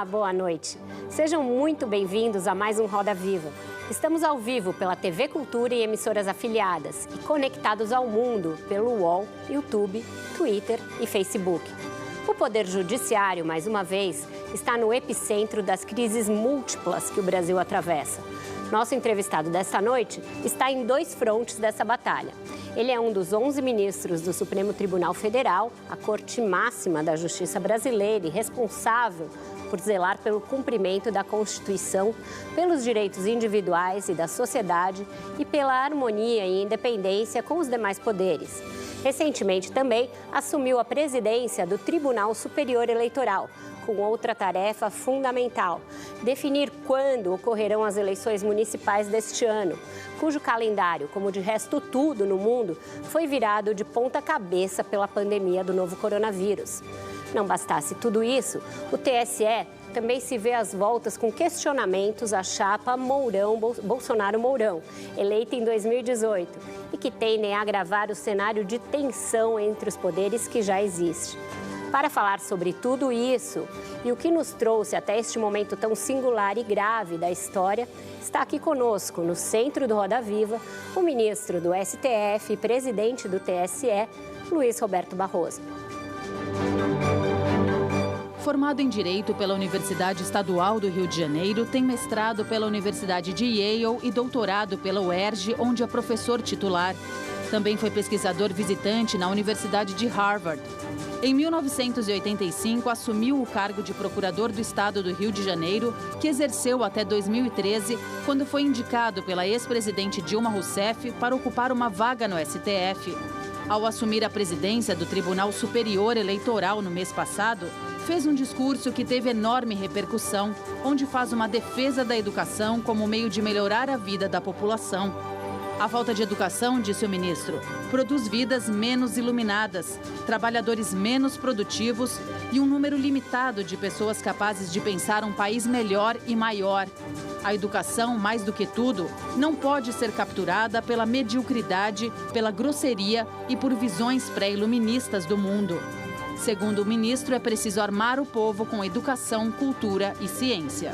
Olá, boa noite. Sejam muito bem-vindos a mais um Roda Viva. Estamos ao vivo pela TV Cultura e emissoras afiliadas e conectados ao mundo pelo UOL, YouTube, Twitter e Facebook. O Poder Judiciário, mais uma vez, está no epicentro das crises múltiplas que o Brasil atravessa. Nosso entrevistado desta noite está em dois frontes dessa batalha. Ele é um dos 11 ministros do Supremo Tribunal Federal, a corte máxima da Justiça brasileira e responsável por zelar pelo cumprimento da Constituição, pelos direitos individuais e da sociedade e pela harmonia e independência com os demais poderes. Recentemente também assumiu a presidência do Tribunal Superior Eleitoral, com outra tarefa fundamental: definir quando ocorrerão as eleições municipais deste ano, cujo calendário, como de resto tudo no mundo, foi virado de ponta cabeça pela pandemia do novo coronavírus. Não bastasse tudo isso, o TSE também se vê às voltas com questionamentos à chapa Bolsonaro-Mourão, eleita em 2018, e que tendem a agravar o cenário de tensão entre os poderes que já existe. Para falar sobre tudo isso e o que nos trouxe até este momento tão singular e grave da história, está aqui conosco, no centro do Roda Viva, o ministro do STF e presidente do TSE, Luiz Roberto Barroso. Formado em Direito pela Universidade Estadual do Rio de Janeiro, tem mestrado pela Universidade de Yale e doutorado pela UERJ, onde é professor titular. Também foi pesquisador visitante na Universidade de Harvard. Em 1985, assumiu o cargo de procurador do Estado do Rio de Janeiro, que exerceu até 2013, quando foi indicado pela ex-presidente Dilma Rousseff para ocupar uma vaga no STF. Ao assumir a presidência do Tribunal Superior Eleitoral no mês passado, fez um discurso que teve enorme repercussão, onde faz uma defesa da educação como meio de melhorar a vida da população. A falta de educação, disse o ministro, produz vidas menos iluminadas, trabalhadores menos produtivos e um número limitado de pessoas capazes de pensar um país melhor e maior. A educação, mais do que tudo, não pode ser capturada pela mediocridade, pela grosseria e por visões pré-iluministas do mundo. Segundo o ministro, é preciso armar o povo com educação, cultura e ciência.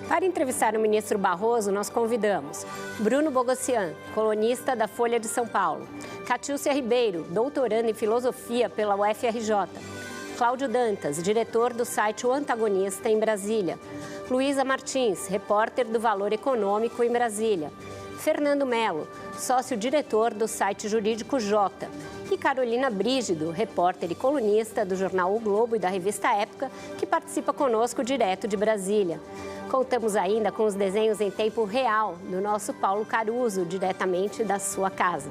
Para entrevistar o ministro Barroso, nós convidamos Bruno Bogossian, colunista da Folha de São Paulo, Catiúcia Ribeiro, doutoranda em filosofia pela UFRJ, Cláudio Dantas, diretor do site O Antagonista em Brasília, Luísa Martins, repórter do Valor Econômico em Brasília, Fernando Melo, sócio-diretor do site Jurídico J, e Carolina Brígido, repórter e colunista do jornal O Globo e da revista Época, que participa conosco direto de Brasília. Contamos ainda com os desenhos em tempo real do nosso Paulo Caruso, diretamente da sua casa.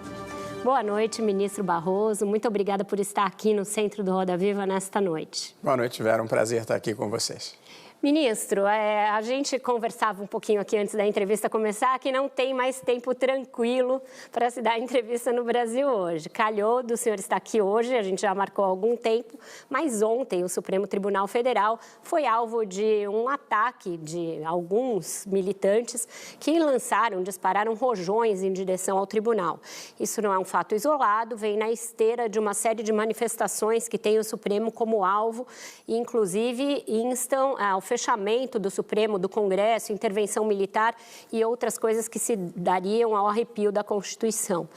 Boa noite, ministro Barroso. Muito obrigada por estar aqui no centro do Roda Viva nesta noite. Boa noite, Vera. Um prazer estar aqui com vocês. Ministro, a gente conversava um pouquinho aqui antes da entrevista começar que não tem mais tempo tranquilo para se dar entrevista no Brasil hoje. Calhou do senhor estar aqui hoje, a gente já marcou há algum tempo, mas ontem o Supremo Tribunal Federal foi alvo de um ataque de alguns militantes que dispararam rojões em direção ao tribunal. Isso não é um fato isolado, vem na esteira de uma série de manifestações que tem o Supremo como alvo e, inclusive, instam ao fechamento do Supremo, do Congresso, intervenção militar e outras coisas que se dariam ao arrepio da Constituição.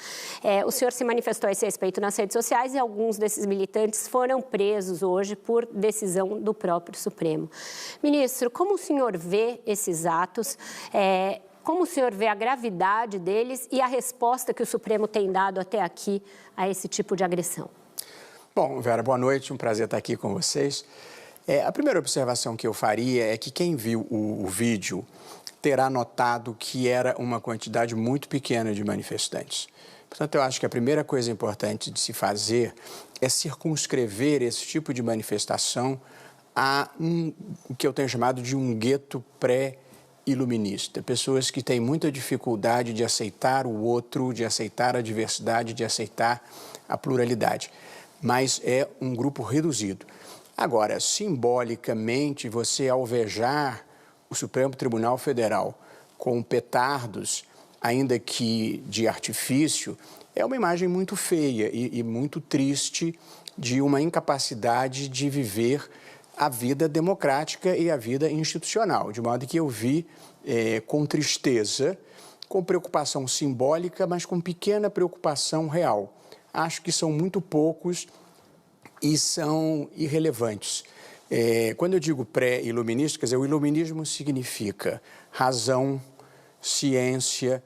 O senhor se manifestou a esse respeito nas redes sociais e alguns desses militantes foram presos hoje por decisão do próprio Supremo. Ministro, como o senhor vê esses atos? Como o senhor vê a gravidade deles e a resposta que o Supremo tem dado até aqui a esse tipo de agressão? Bom, Vera, boa noite. Um prazer estar aqui com vocês. A primeira observação que eu faria é que quem viu o vídeo terá notado que era uma quantidade muito pequena de manifestantes. Portanto, eu acho que a primeira coisa importante de se fazer é circunscrever esse tipo de manifestação a o que eu tenho chamado de um gueto pré-iluminista. Pessoas que têm muita dificuldade de aceitar o outro, de aceitar a diversidade, de aceitar a pluralidade. Mas é um grupo reduzido. Agora, simbolicamente, você alvejar o Supremo Tribunal Federal com petardos, ainda que de artifício, é uma imagem muito feia e muito triste de uma incapacidade de viver a vida democrática e a vida institucional, de modo que eu vi com tristeza, com preocupação simbólica, mas com pequena preocupação real. Acho que são muito poucos e são irrelevantes. Quando eu digo pré-iluminista, quer dizer, o iluminismo significa razão, ciência,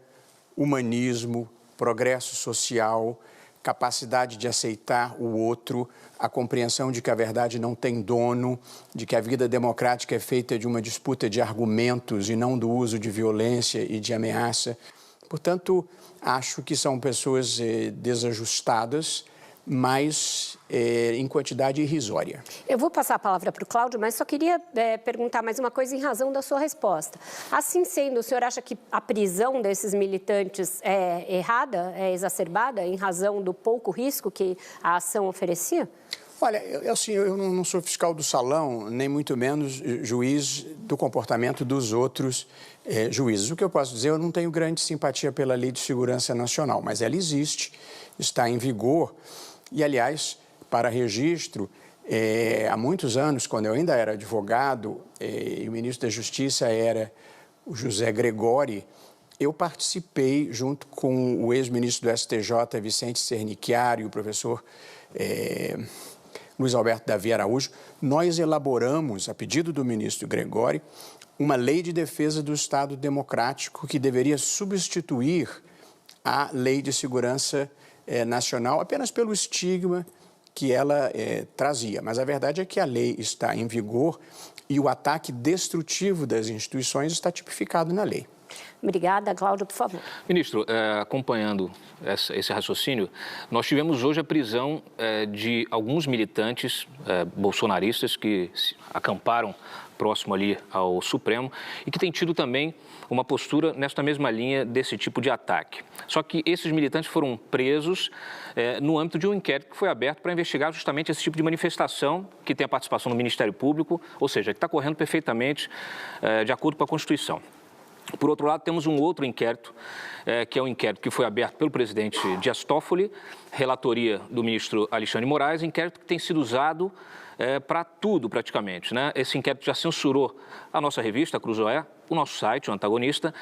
humanismo, progresso social, capacidade de aceitar o outro, a compreensão de que a verdade não tem dono, de que a vida democrática é feita de uma disputa de argumentos e não do uso de violência e de ameaça. Portanto, acho que são pessoas desajustadas, mas em quantidade irrisória. Eu vou passar a palavra para o Cláudio, mas só queria perguntar mais uma coisa em razão da sua resposta. Assim sendo, o senhor acha que a prisão desses militantes é errada, é exacerbada, em razão do pouco risco que a ação oferecia? Olha, eu não sou fiscal do salão, nem muito menos juiz do comportamento dos outros juízes. O que eu posso dizer, eu não tenho grande simpatia pela Lei de Segurança Nacional, mas ela existe, está em vigor. E, aliás, para registro, há muitos anos, quando eu ainda era advogado e o ministro da Justiça era o José Gregori, eu participei, junto com o ex-ministro do STJ, Vicente Sernicchiari, e o professor Luiz Alberto Davi Araújo, nós elaboramos, a pedido do ministro Gregori, uma lei de defesa do Estado democrático que deveria substituir a Lei de Segurança Nacional apenas pelo estigma que ela trazia. Mas a verdade é que a lei está em vigor e o ataque destrutivo das instituições está tipificado na lei. Obrigada. Cláudio, por favor. Ministro, acompanhando esse raciocínio, nós tivemos hoje a prisão de alguns militantes bolsonaristas que acamparam próximo ali ao Supremo e que têm tido também uma postura nesta mesma linha desse tipo de ataque. Só que esses militantes foram presos no âmbito de um inquérito que foi aberto para investigar justamente esse tipo de manifestação que tem a participação do Ministério Público, ou seja, que está correndo perfeitamente de acordo com a Constituição. Por outro lado, temos um outro inquérito, que é um inquérito que foi aberto pelo presidente Dias Toffoli, relatoria do ministro Alexandre de Moraes, inquérito que tem sido usado para tudo praticamente, né? Esse inquérito já censurou a nossa revista, a Cruzoé, o nosso site, o Antagonista,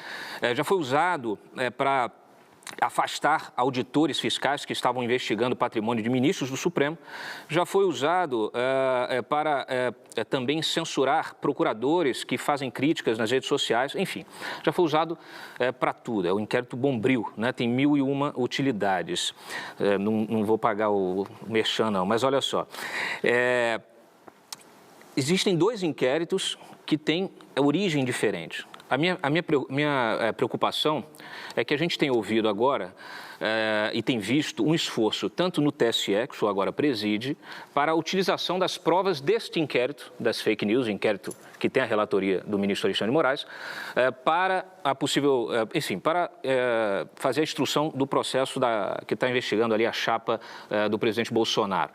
já foi usado para afastar auditores fiscais que estavam investigando o patrimônio de ministros do Supremo, já foi usado para também censurar procuradores que fazem críticas nas redes sociais, enfim, já foi usado para tudo. É o inquérito Bombril, né? Tem 1001 utilidades. Não vou pagar o merchan, não, mas olha só. Existem dois inquéritos que têm origem diferente. A minha preocupação é que a gente tem ouvido agora e tem visto um esforço, tanto no TSE, que o senhor agora preside, para a utilização das provas deste inquérito, das fake news, inquérito que tem a relatoria do ministro Alexandre de Moraes, para a possível, enfim, para fazer a instrução do processo que está investigando ali a chapa do presidente Bolsonaro.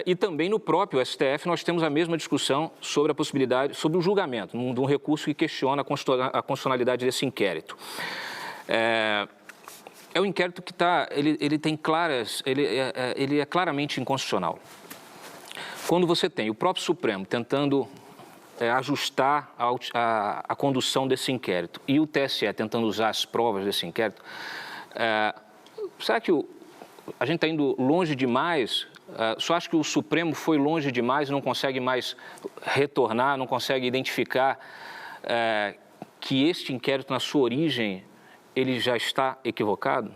E também no próprio STF nós temos a mesma discussão sobre a possibilidade, sobre o julgamento, de um recurso que questiona a constitucionalidade desse inquérito. É um inquérito que ele tem ele é claramente inconstitucional. Quando você tem o próprio Supremo tentando ajustar a condução desse inquérito e o TSE tentando usar as provas desse inquérito, será que a gente está indo longe demais? Só acho que o Supremo foi longe demais e não consegue mais retornar, não consegue identificar que este inquérito, na sua origem, ele já está equivocado?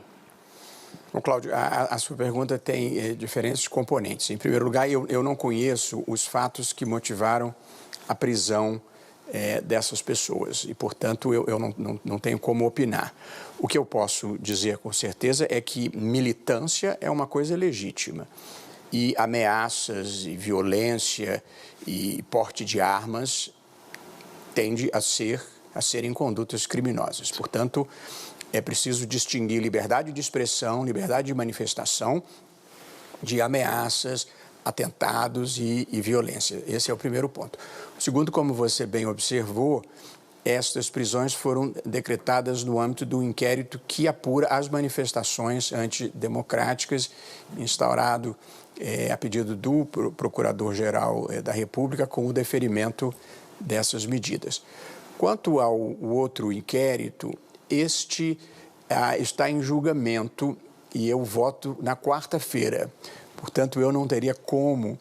Bom, Cláudio, a sua pergunta tem diferentes componentes. Em primeiro lugar, eu não conheço os fatos que motivaram a prisão dessas pessoas e, portanto, eu não tenho como opinar. O que eu posso dizer com certeza é que militância é uma coisa legítima e ameaças e violência e porte de armas tende a serem condutas criminosas. Portanto, é preciso distinguir liberdade de expressão, liberdade de manifestação, de ameaças, atentados e violência. Esse é o primeiro ponto. O segundo, como você bem observou, estas prisões foram decretadas no âmbito do inquérito que apura as manifestações antidemocráticas, instaurado a pedido do Procurador-Geral da República, com o deferimento dessas medidas. Quanto ao outro inquérito, este está em julgamento e eu voto na quarta-feira. Portanto, eu não teria como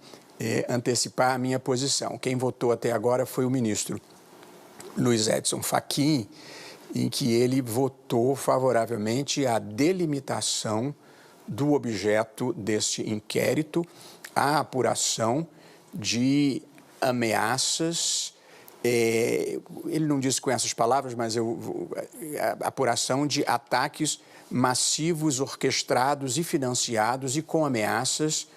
antecipar a minha posição. Quem votou até agora foi o ministro Luiz Edson Fachin, em que ele votou favoravelmente à delimitação do objeto deste inquérito, à apuração de ameaças, ele não disse com essas palavras, mas a apuração de ataques massivos, orquestrados e financiados e com ameaças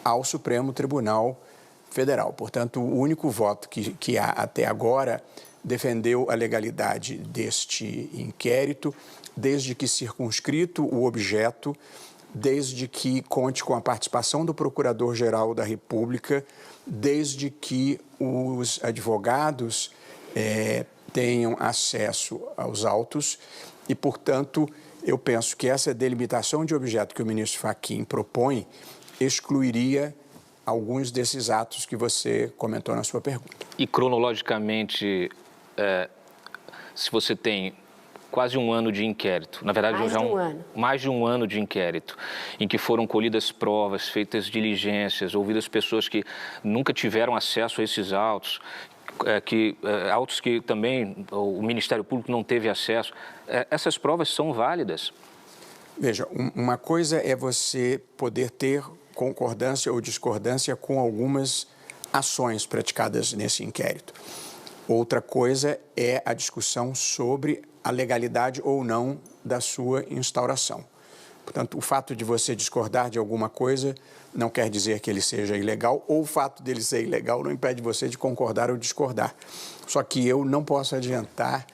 ao Supremo Tribunal Federal. Portanto, o único voto que há até agora defendeu a legalidade deste inquérito, desde que circunscrito o objeto, desde que conte com a participação do Procurador-Geral da República, desde que os advogados tenham acesso aos autos e, portanto, eu penso que essa delimitação de objeto que o ministro Fachin propõe excluiria alguns desses atos que você comentou na sua pergunta. E cronologicamente, se você tem quase um ano de inquérito, na verdade mais de um ano de inquérito, em que foram colhidas provas, feitas diligências, ouvidas pessoas que nunca tiveram acesso a esses autos, autos que também o Ministério Público não teve acesso, essas provas são válidas? Veja, uma coisa é você poder ter concordância ou discordância com algumas ações praticadas nesse inquérito. Outra coisa é a discussão sobre a legalidade ou não da sua instauração. Portanto, o fato de você discordar de alguma coisa não quer dizer que ele seja ilegal, ou o fato dele ser ilegal não impede você de concordar ou discordar. Só que eu não posso adiantar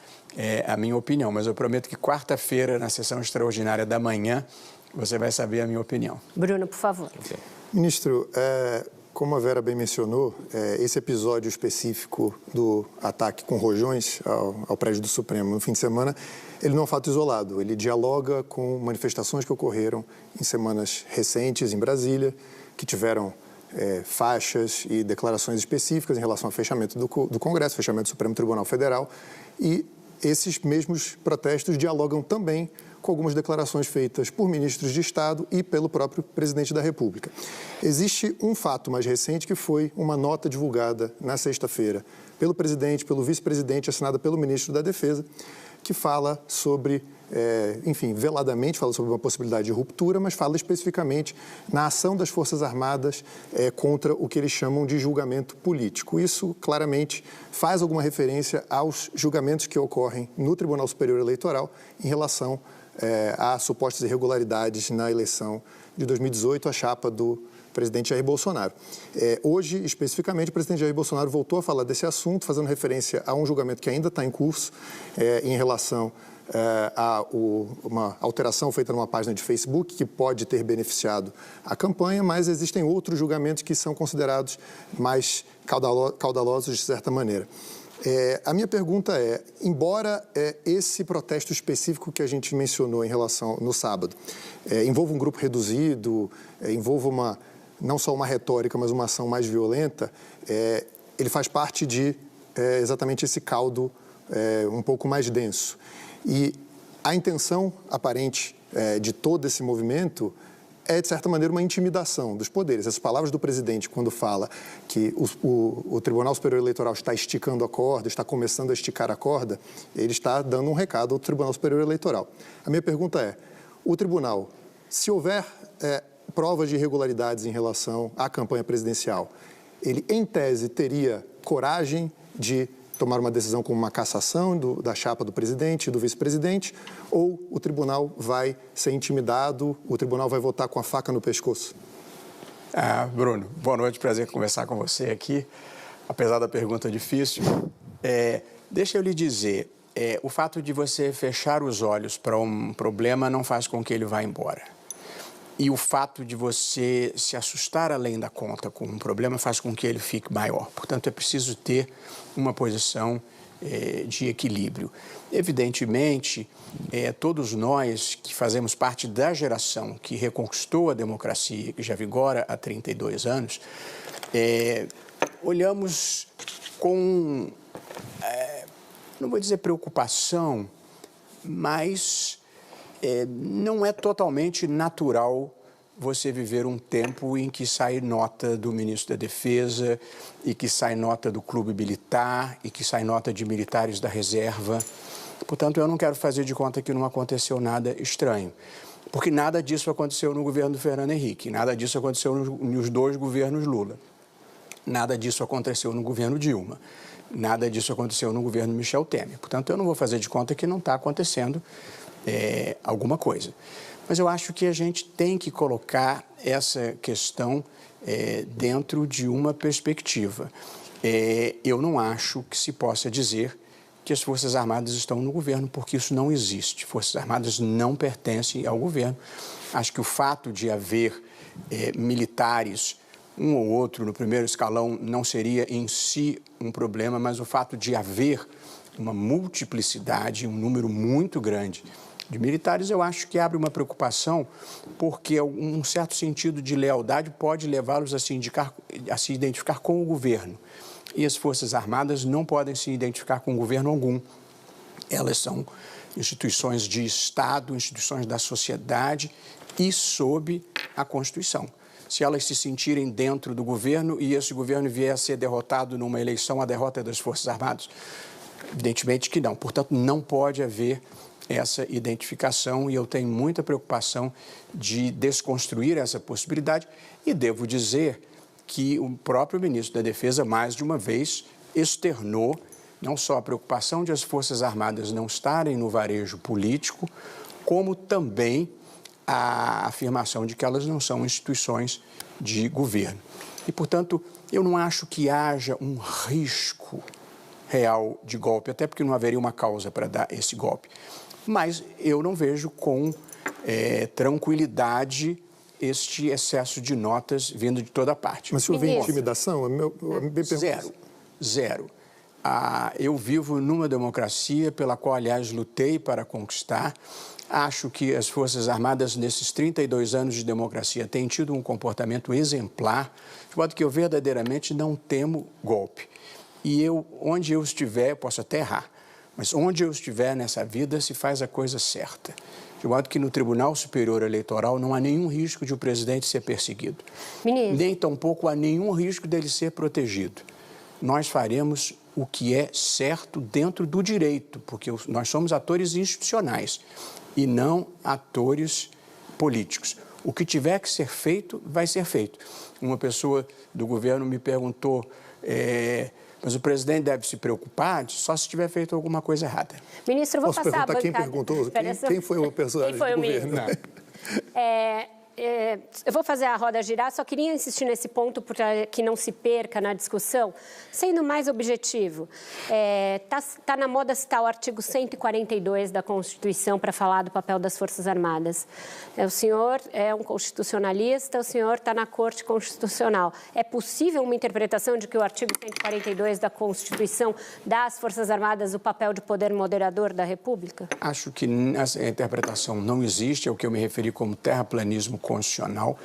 a minha opinião, mas eu prometo que quarta-feira, na sessão extraordinária da manhã, você vai saber a minha opinião. Bruno, por favor. Ministro, como a Vera bem mencionou, esse episódio específico do ataque com rojões ao prédio do Supremo no fim de semana, ele não é um fato isolado. Ele dialoga com manifestações que ocorreram em semanas recentes em Brasília, que tiveram faixas e declarações específicas em relação ao fechamento do Congresso, fechamento do Supremo Tribunal Federal, e esses mesmos protestos dialogam também com algumas declarações feitas por ministros de Estado e pelo próprio presidente da República. Existe um fato mais recente que foi uma nota divulgada na sexta-feira pelo presidente, pelo vice-presidente, assinada pelo ministro da Defesa, que fala sobre, veladamente fala sobre uma possibilidade de ruptura, mas fala especificamente na ação das Forças Armadas contra o que eles chamam de julgamento político. Isso, claramente, faz alguma referência aos julgamentos que ocorrem no Tribunal Superior Eleitoral em relação a supostas irregularidades na eleição de 2018, a chapa do presidente Jair Bolsonaro. Hoje, especificamente, o presidente Jair Bolsonaro voltou a falar desse assunto, fazendo referência a um julgamento que ainda está em curso em relação a uma alteração feita numa página de Facebook que pode ter beneficiado a campanha, mas existem outros julgamentos que são considerados mais caudalosos de certa maneira. A minha pergunta é, embora esse protesto específico que a gente mencionou em relação no sábado envolva um grupo reduzido, envolva não só uma retórica, mas uma ação mais violenta, ele faz parte de exatamente esse caldo um pouco mais denso. E a intenção aparente de todo esse movimento é, de certa maneira, uma intimidação dos poderes. As palavras do presidente, quando fala que o Tribunal Superior Eleitoral está esticando a corda, está começando a esticar a corda, ele está dando um recado ao Tribunal Superior Eleitoral. A minha pergunta é, o tribunal, se houver provas de irregularidades em relação à campanha presidencial, ele, em tese, teria coragem de tomar uma decisão como uma cassação da chapa do presidente e do vice-presidente, ou o tribunal vai ser intimidado, o tribunal vai votar com a faca no pescoço? Bruno, boa noite, prazer conversar com você aqui, apesar da pergunta difícil. Deixa eu lhe dizer, o fato de você fechar os olhos para um problema não faz com que ele vá embora. E o fato de você se assustar além da conta com um problema faz com que ele fique maior. Portanto, é preciso ter uma posição de equilíbrio. Evidentemente, todos nós que fazemos parte da geração que reconquistou a democracia, que já vigora há 32 anos, olhamos com, não vou dizer preocupação, mas não é totalmente natural você viver um tempo em que sai nota do ministro da Defesa e que sai nota do clube militar e que sai nota de militares da reserva. Portanto, eu não quero fazer de conta que não aconteceu nada estranho, porque nada disso aconteceu no governo do Fernando Henrique, nada disso aconteceu nos 2 governos Lula, nada disso aconteceu no governo Dilma, nada disso aconteceu no governo Michel Temer. Portanto, eu não vou fazer de conta que não está acontecendo alguma coisa. Mas eu acho que a gente tem que colocar essa questão dentro de uma perspectiva. Eu não acho que se possa dizer que as Forças Armadas estão no governo, porque isso não existe. Forças Armadas não pertencem ao governo. Acho que o fato de haver militares, um ou outro no primeiro escalão, não seria em si um problema, mas o fato de haver uma multiplicidade, um número muito grande de militares, eu acho que abre uma preocupação, porque um certo sentido de lealdade pode levá-los a se identificar com o governo. E as Forças Armadas não podem se identificar com governo algum. Elas são instituições de Estado, instituições da sociedade e sob a Constituição. Se elas se sentirem dentro do governo e esse governo vier a ser derrotado numa eleição, a derrota é das Forças Armadas? Evidentemente que não. Portanto, não pode haver essa identificação e eu tenho muita preocupação de desconstruir essa possibilidade e devo dizer que o próprio ministro da Defesa, mais de uma vez, externou não só a preocupação de as Forças Armadas não estarem no varejo político, como também a afirmação de que elas não são instituições de governo. E, portanto, eu não acho que haja um risco real de golpe, até porque não haveria uma causa para dar esse golpe. Mas eu não vejo com tranquilidade este excesso de notas vindo de toda parte. Mas se houver intimidação? Zero. Eu vivo numa democracia pela qual, aliás, lutei para conquistar. Acho que as Forças Armadas, nesses 32 anos de democracia, têm tido um comportamento exemplar, de modo que eu verdadeiramente não temo golpe. E onde eu estiver, posso até errar, mas onde eu estiver nessa vida se faz a coisa certa. De modo que no Tribunal Superior Eleitoral não há nenhum risco de o presidente ser perseguido. Ministro. Nem tampouco há nenhum risco dele ser protegido. Nós faremos o que é certo dentro do direito, porque nós somos atores institucionais e não atores políticos. O que tiver que ser feito, vai ser feito. Uma pessoa do governo me perguntou... mas o presidente deve se preocupar só se tiver feito alguma coisa errada. Ministro, eu vou Posso passar a bancada... Quem perguntou? Quem foi o personagem do governo? Eu vou fazer a roda girar, só queria insistir nesse ponto para que não se perca na discussão. Sendo mais objetivo, tá na moda citar o artigo 142 da Constituição para falar do papel das Forças Armadas. O senhor é um constitucionalista, o senhor está na Corte Constitucional. É possível uma interpretação de que o artigo 142 da Constituição dá às Forças Armadas o papel de poder moderador da República? Acho que essa interpretação não existe, é o que eu me referi como terraplanismo constitucional.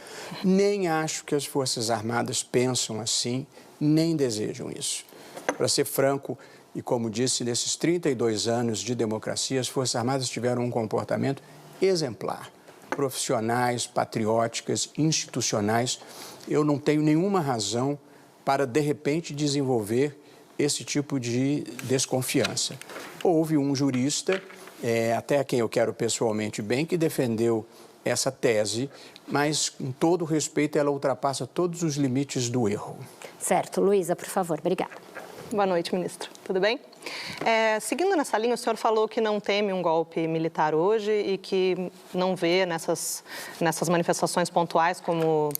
Nem acho que as Forças Armadas pensam assim, nem desejam isso. Para ser franco, e como disse, nesses 32 anos de democracia, as Forças Armadas tiveram um comportamento exemplar. Profissionais, patrióticas, institucionais. Eu não tenho nenhuma razão para, de repente, desenvolver esse tipo de desconfiança. Houve um jurista, até a quem eu quero pessoalmente bem, que defendeu essa tese, mas, com todo respeito, ela ultrapassa todos os limites do erro. Certo. Luísa, por favor. Obrigada. Boa noite, ministro. Tudo bem? Seguindo nessa linha, o senhor falou que não teme um golpe militar hoje e que não vê nessas manifestações pontuais, como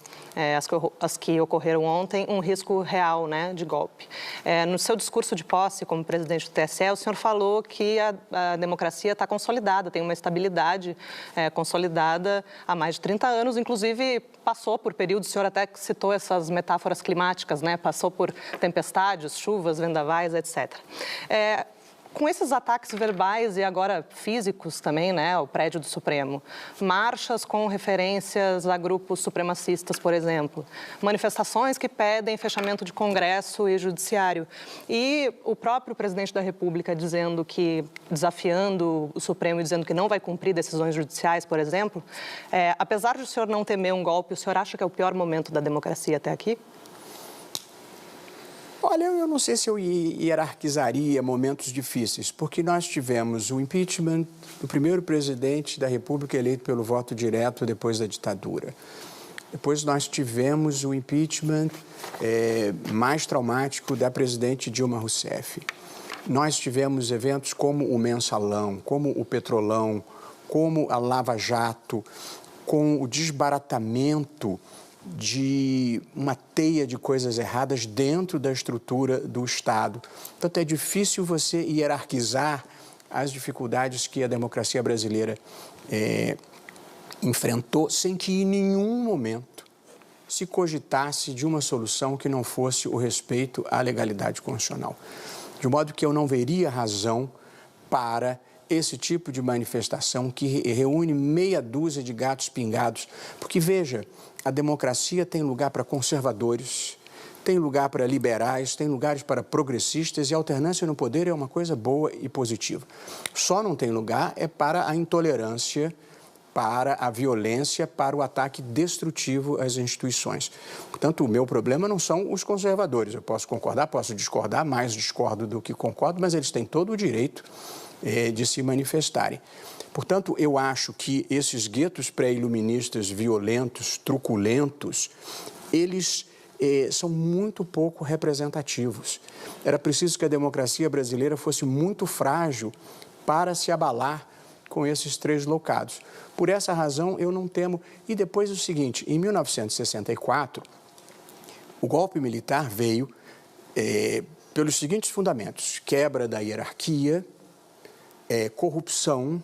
as que ocorreram ontem, um risco real, né, de golpe. No seu discurso de posse como presidente do TSE, o senhor falou que a democracia está consolidada, tem uma estabilidade consolidada há mais de 30 anos, inclusive passou por períodos, o senhor até citou essas metáforas climáticas, né, passou por tempestades, chuvas, vendavais, etc. com esses ataques verbais e agora físicos também, né, ao prédio do Supremo, marchas com referências a grupos supremacistas, por exemplo, manifestações que pedem fechamento de Congresso e Judiciário, e o próprio presidente da República dizendo que, desafiando o Supremo e dizendo que não vai cumprir decisões judiciais, por exemplo, apesar de o senhor não temer um golpe, o senhor acha que é o pior momento da democracia até aqui? Olha, eu não sei se eu hierarquizaria momentos difíceis, porque nós tivemos o impeachment do primeiro presidente da República eleito pelo voto direto depois da ditadura. Depois nós tivemos o impeachment mais traumático da presidente Dilma Rousseff. Nós tivemos eventos como o Mensalão, como o Petrolão, como a Lava Jato, com o desbaratamento de uma teia de coisas erradas dentro da estrutura do Estado. Portanto, é difícil você hierarquizar as dificuldades que a democracia brasileira enfrentou sem que em nenhum momento se cogitasse de uma solução que não fosse o respeito à legalidade constitucional. De modo que eu não veria razão para esse tipo de manifestação que reúne meia dúzia de gatos pingados. Porque, veja, a democracia tem lugar para conservadores, tem lugar para liberais, tem lugares para progressistas e a alternância no poder é uma coisa boa e positiva. Só não tem lugar para a intolerância, para a violência, para o ataque destrutivo às instituições. Portanto, o meu problema não são os conservadores. Eu posso concordar, posso discordar, mais discordo do que concordo, mas eles têm todo o direito de se manifestarem. Portanto, eu acho que esses guetos pré-iluministas violentos, truculentos, eles são muito pouco representativos. Era preciso que a democracia brasileira fosse muito frágil para se abalar com esses três locados. Por essa razão, eu não temo. E depois o seguinte, em 1964, o golpe militar veio pelos seguintes fundamentos: quebra da hierarquia, corrupção,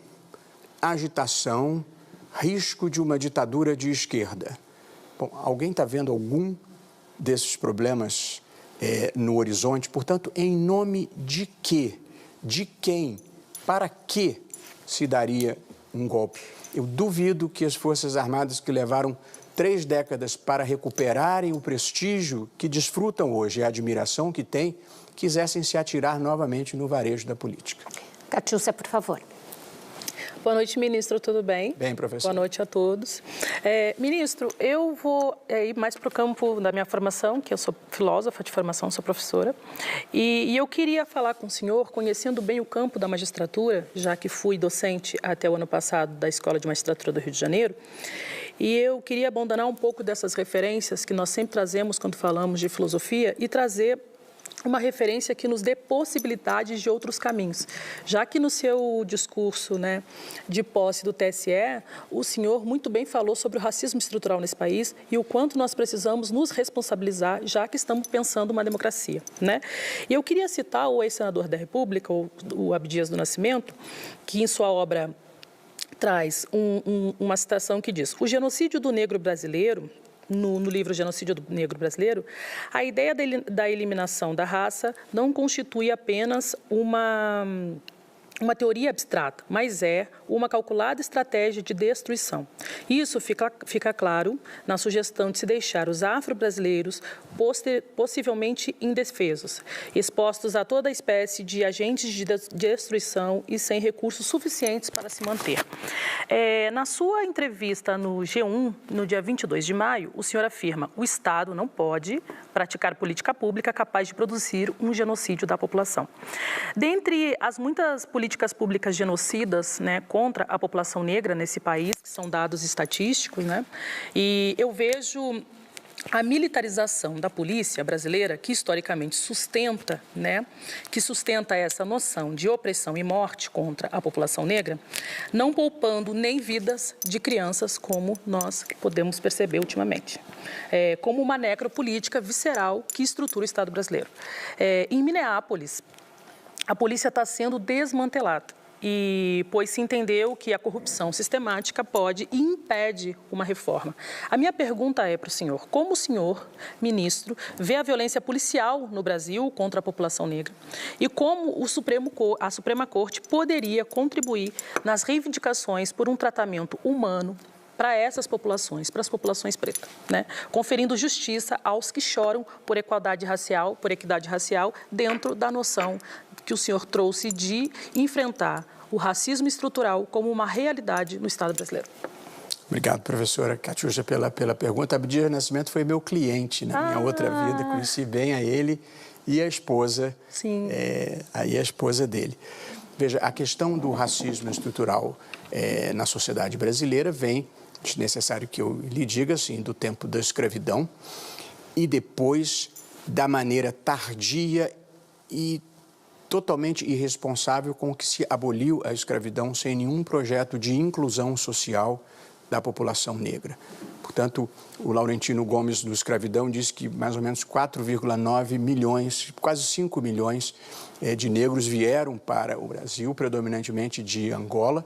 agitação, risco de uma ditadura de esquerda. Bom, alguém está vendo algum desses problemas no horizonte? Portanto, em nome de quê? De quem? Para que se daria um golpe? Eu duvido que as Forças Armadas, que levaram 3 décadas para recuperarem o prestígio que desfrutam hoje e a admiração que têm, quisessem se atirar novamente no varejo da política. Catiúcia, por favor. Boa noite, ministro, tudo bem? Bem, professor. Boa noite a todos. Ministro, eu vou ir mais para o campo da minha formação, que eu sou filósofa de formação, sou professora, e eu queria falar com o senhor, conhecendo bem o campo da magistratura, já que fui docente até o ano passado da Escola de Magistratura do Rio de Janeiro, e eu queria abandonar um pouco dessas referências que nós sempre trazemos quando falamos de filosofia e trazer uma referência que nos dê possibilidades de outros caminhos. Já que no seu discurso, né, de posse do TSE, o senhor muito bem falou sobre o racismo estrutural nesse país e o quanto nós precisamos nos responsabilizar, já que estamos pensando uma democracia, né? E eu queria citar o ex-senador da República, o Abdias do Nascimento, que em sua obra traz uma citação que diz: o genocídio do negro brasileiro, no livro Genocídio do Negro Brasileiro, a ideia da eliminação da raça não constitui apenas uma teoria abstrata, mas é uma calculada estratégia de destruição. Isso fica claro na sugestão de se deixar os afro-brasileiros possivelmente indefesos, expostos a toda espécie de agentes de destruição e sem recursos suficientes para se manter. Na sua entrevista no G1, no dia 22 de maio, o senhor afirma: o Estado não pode praticar política pública capaz de produzir um genocídio da população. Dentre as muitas políticas públicas genocidas, né, contra a população negra nesse país, que são dados estatísticos, né, e eu vejo a militarização da polícia brasileira, que historicamente sustenta essa noção de opressão e morte contra a população negra, não poupando nem vidas de crianças, como nós podemos perceber ultimamente, como uma necropolítica visceral que estrutura o Estado brasileiro. Em Minneapolis, a polícia está sendo desmantelada. pois se entendeu que a corrupção sistemática pode e impede uma reforma. A minha pergunta é para o senhor: como o senhor, ministro, vê a violência policial no Brasil contra a população negra e como a Suprema Corte poderia contribuir nas reivindicações por um tratamento humano para essas populações, para as populações pretas, né? Conferindo justiça aos que choram por equidade racial, dentro da noção que o senhor trouxe de enfrentar o racismo estrutural como uma realidade no Estado brasileiro. Obrigado, professora Catiúcia, pela pergunta. Abdias Nascimento foi meu cliente na minha outra vida, conheci bem a ele e a esposa, aí a esposa dele. Veja, a questão do racismo estrutural na sociedade brasileira vem, é necessário que eu lhe diga assim, do tempo da escravidão e depois da maneira tardia e totalmente irresponsável com que se aboliu a escravidão sem nenhum projeto de inclusão social da população negra. Portanto, o Laurentino Gomes do Escravidão diz que mais ou menos 4,9 milhões, quase 5 milhões de negros vieram para o Brasil, predominantemente de Angola,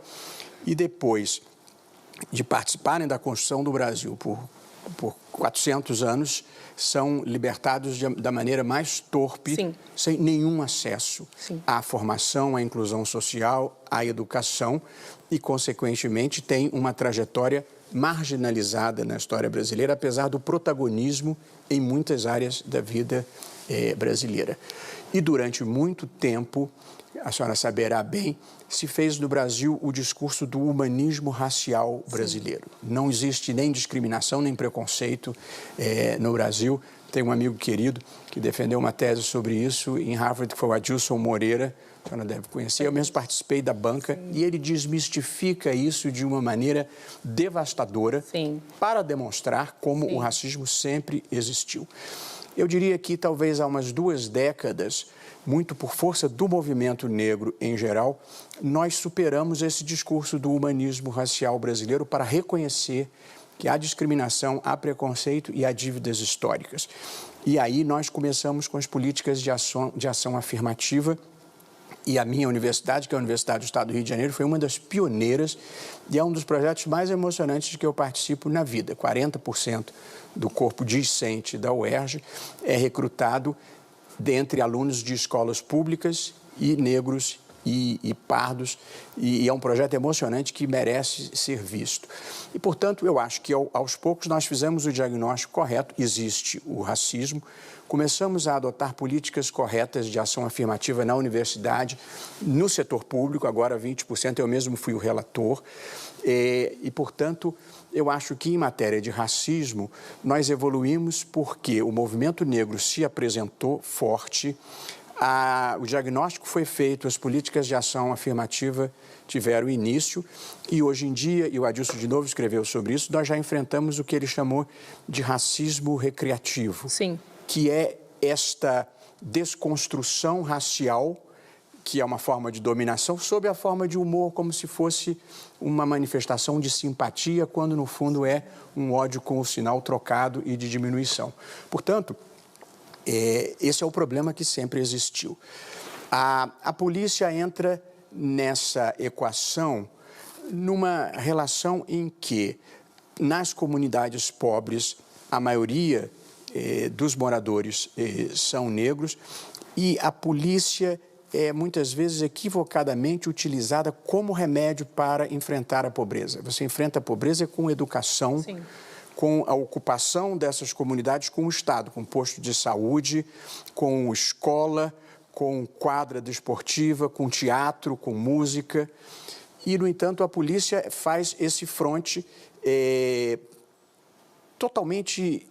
e depois de participarem da construção do Brasil por 400 anos, são libertados da maneira mais torpe, sem nenhum acesso à formação, à inclusão social, à educação e, consequentemente, têm uma trajetória marginalizada na história brasileira, apesar do protagonismo em muitas áreas da vida brasileira. E durante muito tempo, a senhora saberá bem, se fez no Brasil o discurso do humanismo racial brasileiro. Não existe nem discriminação, nem preconceito no Brasil. Tenho um amigo querido que defendeu uma tese sobre isso em Harvard, que foi o Adilson Moreira, a senhora deve conhecer. Eu mesmo participei da banca e ele desmistifica isso de uma maneira devastadora para demonstrar como o racismo sempre existiu. Eu diria que talvez há umas 2 décadas, muito por força do movimento negro em geral, nós superamos esse discurso do humanismo racial brasileiro para reconhecer que há discriminação, há preconceito e há dívidas históricas. E aí nós começamos com as políticas de ação afirmativa. E a minha universidade, que é a Universidade do Estado do Rio de Janeiro, foi uma das pioneiras e é um dos projetos mais emocionantes de que eu participo na vida. 40% do corpo discente da UERJ é recrutado dentre alunos de escolas públicas e negros e pardos, e é um projeto emocionante que merece ser visto. E, portanto, eu acho que aos poucos nós fizemos o diagnóstico correto, existe o racismo, começamos a adotar políticas corretas de ação afirmativa na universidade, no setor público, agora 20%, eu mesmo fui o relator, e, portanto, eu acho que em matéria de racismo nós evoluímos porque o movimento negro se apresentou forte, o diagnóstico foi feito, as políticas de ação afirmativa tiveram início e hoje em dia, e o Adilson de novo escreveu sobre isso, nós já enfrentamos o que ele chamou de racismo recreativo, que é esta desconstrução racial, que é uma forma de dominação, sob a forma de humor, como se fosse uma manifestação de simpatia, quando no fundo é um ódio com o sinal trocado e de diminuição. Portanto, esse é o problema que sempre existiu. A polícia entra nessa equação numa relação em que, nas comunidades pobres, a maioria dos moradores são negros e a polícia é muitas vezes equivocadamente utilizada como remédio para enfrentar a pobreza. Você enfrenta a pobreza com educação, com a ocupação dessas comunidades com o Estado, com posto de saúde, com escola, com quadra desportiva, com teatro, com música. E, no entanto, a polícia faz esse fronte totalmente...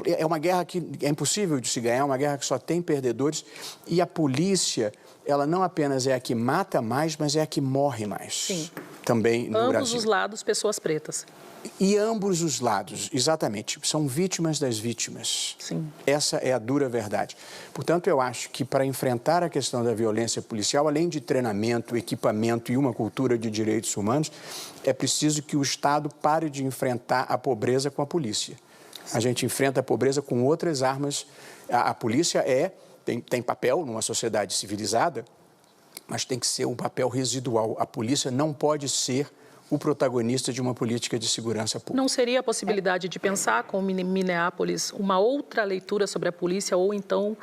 É uma guerra que é impossível de se ganhar, é uma guerra que só tem perdedores. E a polícia, ela não apenas é a que mata mais, mas é a que morre mais. Também no Brasil. Ambos os lados, pessoas pretas. E ambos os lados, exatamente, são vítimas das vítimas. Essa é a dura verdade. Portanto, eu acho que para enfrentar a questão da violência policial, além de treinamento, equipamento e uma cultura de direitos humanos, é preciso que o Estado pare de enfrentar a pobreza com a polícia. A gente enfrenta a pobreza com outras armas. A polícia tem papel numa sociedade civilizada, mas tem que ser um papel residual. A polícia não pode ser o protagonista de uma política de segurança pública. Não seria a possibilidade de pensar, com Minneapolis, uma outra leitura sobre a polícia ou então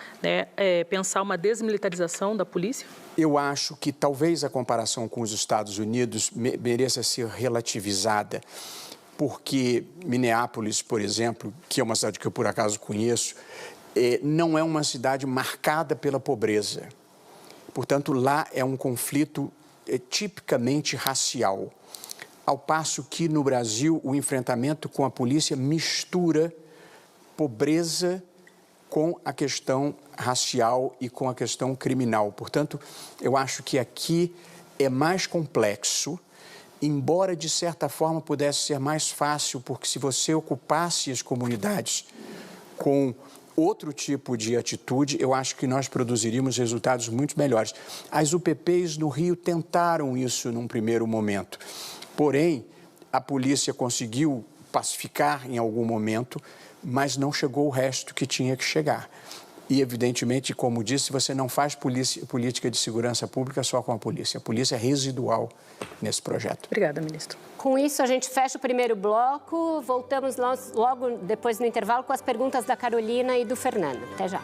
pensar uma desmilitarização da polícia? Eu acho que talvez a comparação com os Estados Unidos mereça ser relativizada, porque Minneapolis, por exemplo, que é uma cidade que eu por acaso conheço, não é uma cidade marcada pela pobreza. Portanto, lá é um conflito tipicamente racial. Ao passo que, no Brasil, o enfrentamento com a polícia mistura pobreza com a questão racial e com a questão criminal. Portanto, eu acho que aqui é mais complexo, embora, de certa forma, pudesse ser mais fácil, porque se você ocupasse as comunidades com outro tipo de atitude, eu acho que nós produziríamos resultados muito melhores. As UPPs no Rio tentaram isso num primeiro momento. Porém, a polícia conseguiu pacificar em algum momento, mas não chegou o resto que tinha que chegar. E, evidentemente, como disse, você não faz política de segurança pública só com a polícia. A polícia é residual nesse projeto. Obrigada, ministro. Com isso, a gente fecha o primeiro bloco. Voltamos logo depois no intervalo com as perguntas da Carolina e do Fernando. Até já.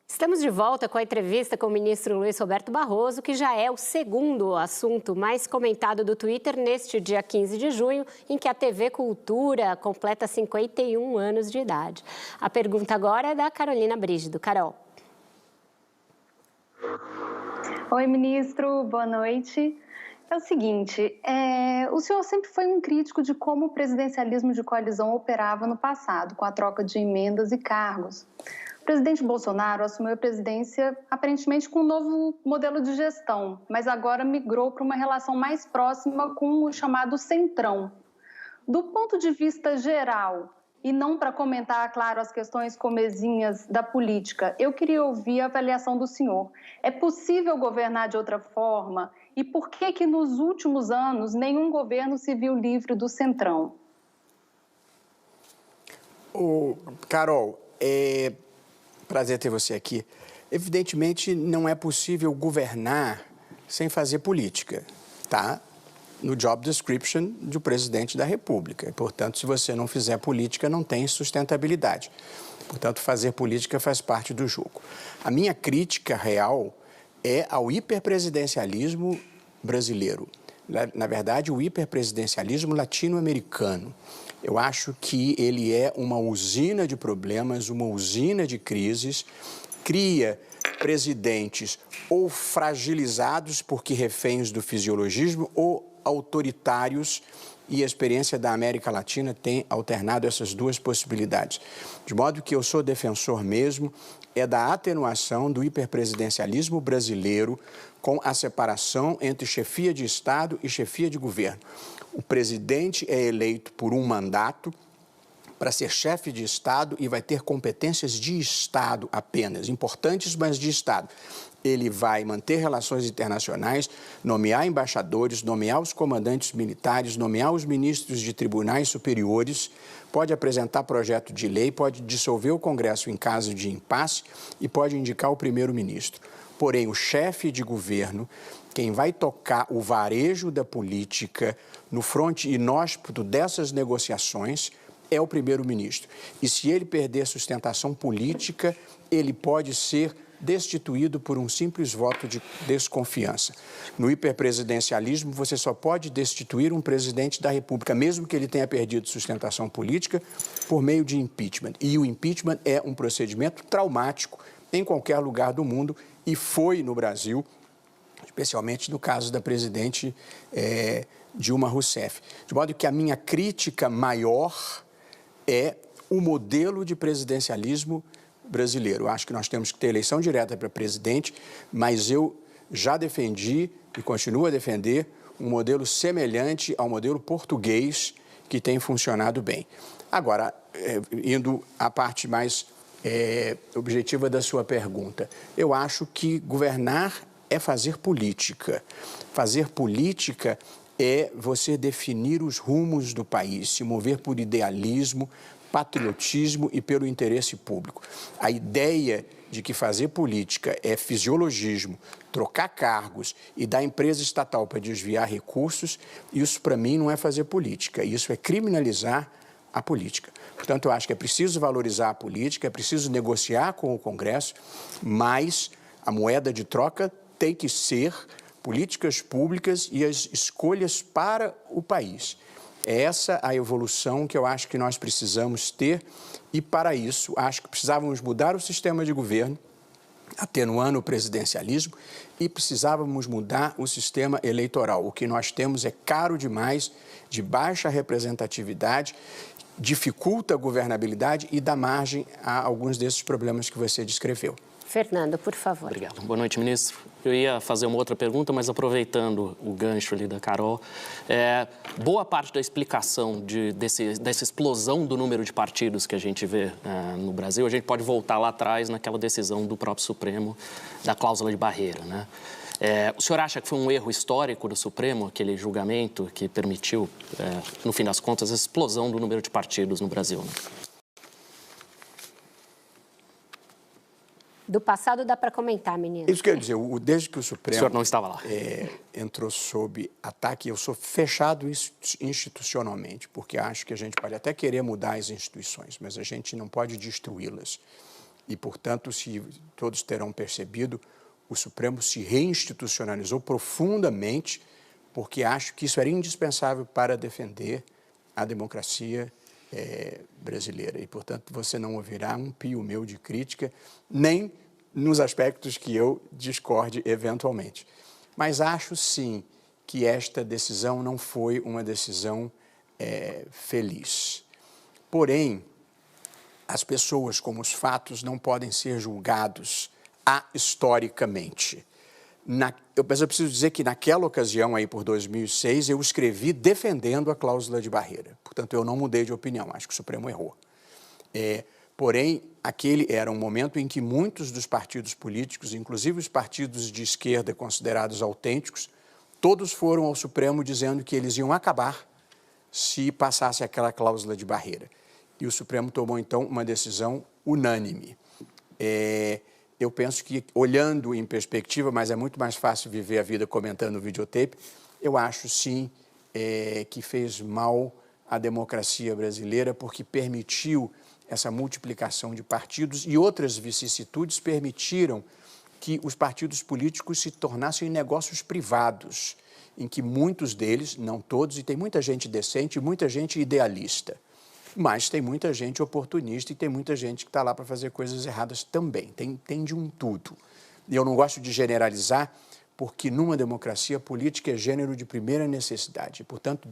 Estamos de volta com a entrevista com o ministro Luiz Roberto Barroso, que já é o segundo assunto mais comentado do Twitter neste dia 15 de junho, em que a TV Cultura completa 51 anos de idade. A pergunta agora é da Carolina Brígido. Carol. Oi, ministro. Boa noite. É o seguinte, o senhor sempre foi um crítico de como o presidencialismo de coalizão operava no passado, com a troca de emendas e cargos. O presidente Bolsonaro assumiu a presidência aparentemente com um novo modelo de gestão, mas agora migrou para uma relação mais próxima com o chamado centrão. Do ponto de vista geral, e não para comentar, claro, as questões comezinhas da política, eu queria ouvir a avaliação do senhor. É possível governar de outra forma? E por que nos últimos anos nenhum governo se viu livre do centrão? Carol, prazer ter você aqui. Evidentemente, não é possível governar sem fazer política, tá? No job description do presidente da República. E, portanto, se você não fizer política, não tem sustentabilidade. Portanto, fazer política faz parte do jogo. A minha crítica real é ao hiperpresidencialismo brasileiro. Na verdade, o hiperpresidencialismo latino-americano. Eu acho que ele é uma usina de problemas, uma usina de crises, cria presidentes ou fragilizados porque reféns do fisiologismo ou autoritários, e a experiência da América Latina tem alternado essas duas possibilidades. De modo que eu sou defensor mesmo da atenuação do hiperpresidencialismo brasileiro com a separação entre chefia de Estado e chefia de governo. O presidente é eleito por um mandato para ser chefe de Estado e vai ter competências de Estado apenas, importantes, mas de Estado. Ele vai manter relações internacionais, nomear embaixadores, nomear os comandantes militares, nomear os ministros de tribunais superiores, pode apresentar projeto de lei, pode dissolver o Congresso em caso de impasse e pode indicar o primeiro-ministro. Porém, o chefe de governo, quem vai tocar o varejo da política no fronte inóspito dessas negociações, é o primeiro-ministro. E se ele perder sustentação política, ele pode ser destituído por um simples voto de desconfiança. No hiperpresidencialismo, você só pode destituir um presidente da República, mesmo que ele tenha perdido sustentação política, por meio de impeachment. E o impeachment é um procedimento traumático em qualquer lugar do mundo e foi no Brasil, especialmente no caso da presidente Dilma Rousseff. De modo que a minha crítica maior é o modelo de presidencialismo brasileiro. Eu acho que nós temos que ter eleição direta para presidente, mas eu já defendi e continuo a defender um modelo semelhante ao modelo português que tem funcionado bem. Agora, indo à parte mais objetiva da sua pergunta, eu acho que governar é fazer política. Fazer política é você definir os rumos do país, se mover por idealismo, patriotismo e pelo interesse público. A ideia de que fazer política é fisiologismo, trocar cargos e dar empresa estatal para desviar recursos, isso para mim não é fazer política, isso é criminalizar a política. Portanto, eu acho que é preciso valorizar a política, é preciso negociar com o Congresso, mas a moeda de troca tem que ser políticas públicas e as escolhas para o país. É essa a evolução que eu acho que nós precisamos ter e, para isso, acho que precisávamos mudar o sistema de governo, atenuando o presidencialismo, e precisávamos mudar o sistema eleitoral. O que nós temos é caro demais, de baixa representatividade, dificulta a governabilidade e dá margem a alguns desses problemas que você descreveu. Fernando, por favor. Obrigado. Boa noite, ministro. Eu ia fazer uma outra pergunta, mas aproveitando o gancho ali da Carol, boa parte da explicação dessa explosão do número de partidos que a gente vê no Brasil, a gente pode voltar lá atrás naquela decisão do próprio Supremo da cláusula de barreira, né? O senhor acha que foi um erro histórico do Supremo, aquele julgamento que permitiu, no fim das contas, a explosão do número de partidos no Brasil, né? Do passado dá para comentar, ministro. Isso quer dizer, desde que o Supremo... O senhor não estava lá. Entrou sob ataque, eu sou fechado institucionalmente, porque acho que a gente pode até querer mudar as instituições, mas a gente não pode destruí-las. E, portanto, se todos terão percebido, o Supremo se reinstitucionalizou profundamente, porque acho que isso era indispensável para defender a democracia brasileira. E, portanto, você não ouvirá um pio meu de crítica, nem nos aspectos que eu discorde eventualmente. Mas acho, sim, que esta decisão não foi uma decisão feliz. Porém, as pessoas, como os fatos, não podem ser julgados historicamente. Eu preciso dizer que naquela ocasião, aí por 2006, eu escrevi defendendo a cláusula de barreira. Portanto, eu não mudei de opinião, acho que o Supremo errou. Porém, aquele era um momento em que muitos dos partidos políticos, inclusive os partidos de esquerda considerados autênticos, todos foram ao Supremo dizendo que eles iam acabar se passasse aquela cláusula de barreira. E o Supremo tomou, então, uma decisão unânime. Eu penso que, olhando em perspectiva, mas é muito mais fácil viver a vida comentando o videotape, eu acho, sim, que fez mal à democracia brasileira, porque permitiu essa multiplicação de partidos e outras vicissitudes permitiram que os partidos políticos se tornassem negócios privados, em que muitos deles, não todos, e tem muita gente decente e muita gente idealista, mas tem muita gente oportunista e tem muita gente que está lá para fazer coisas erradas também. Tem de um tudo. E eu não gosto de generalizar, porque numa democracia, política é gênero de primeira necessidade. Portanto,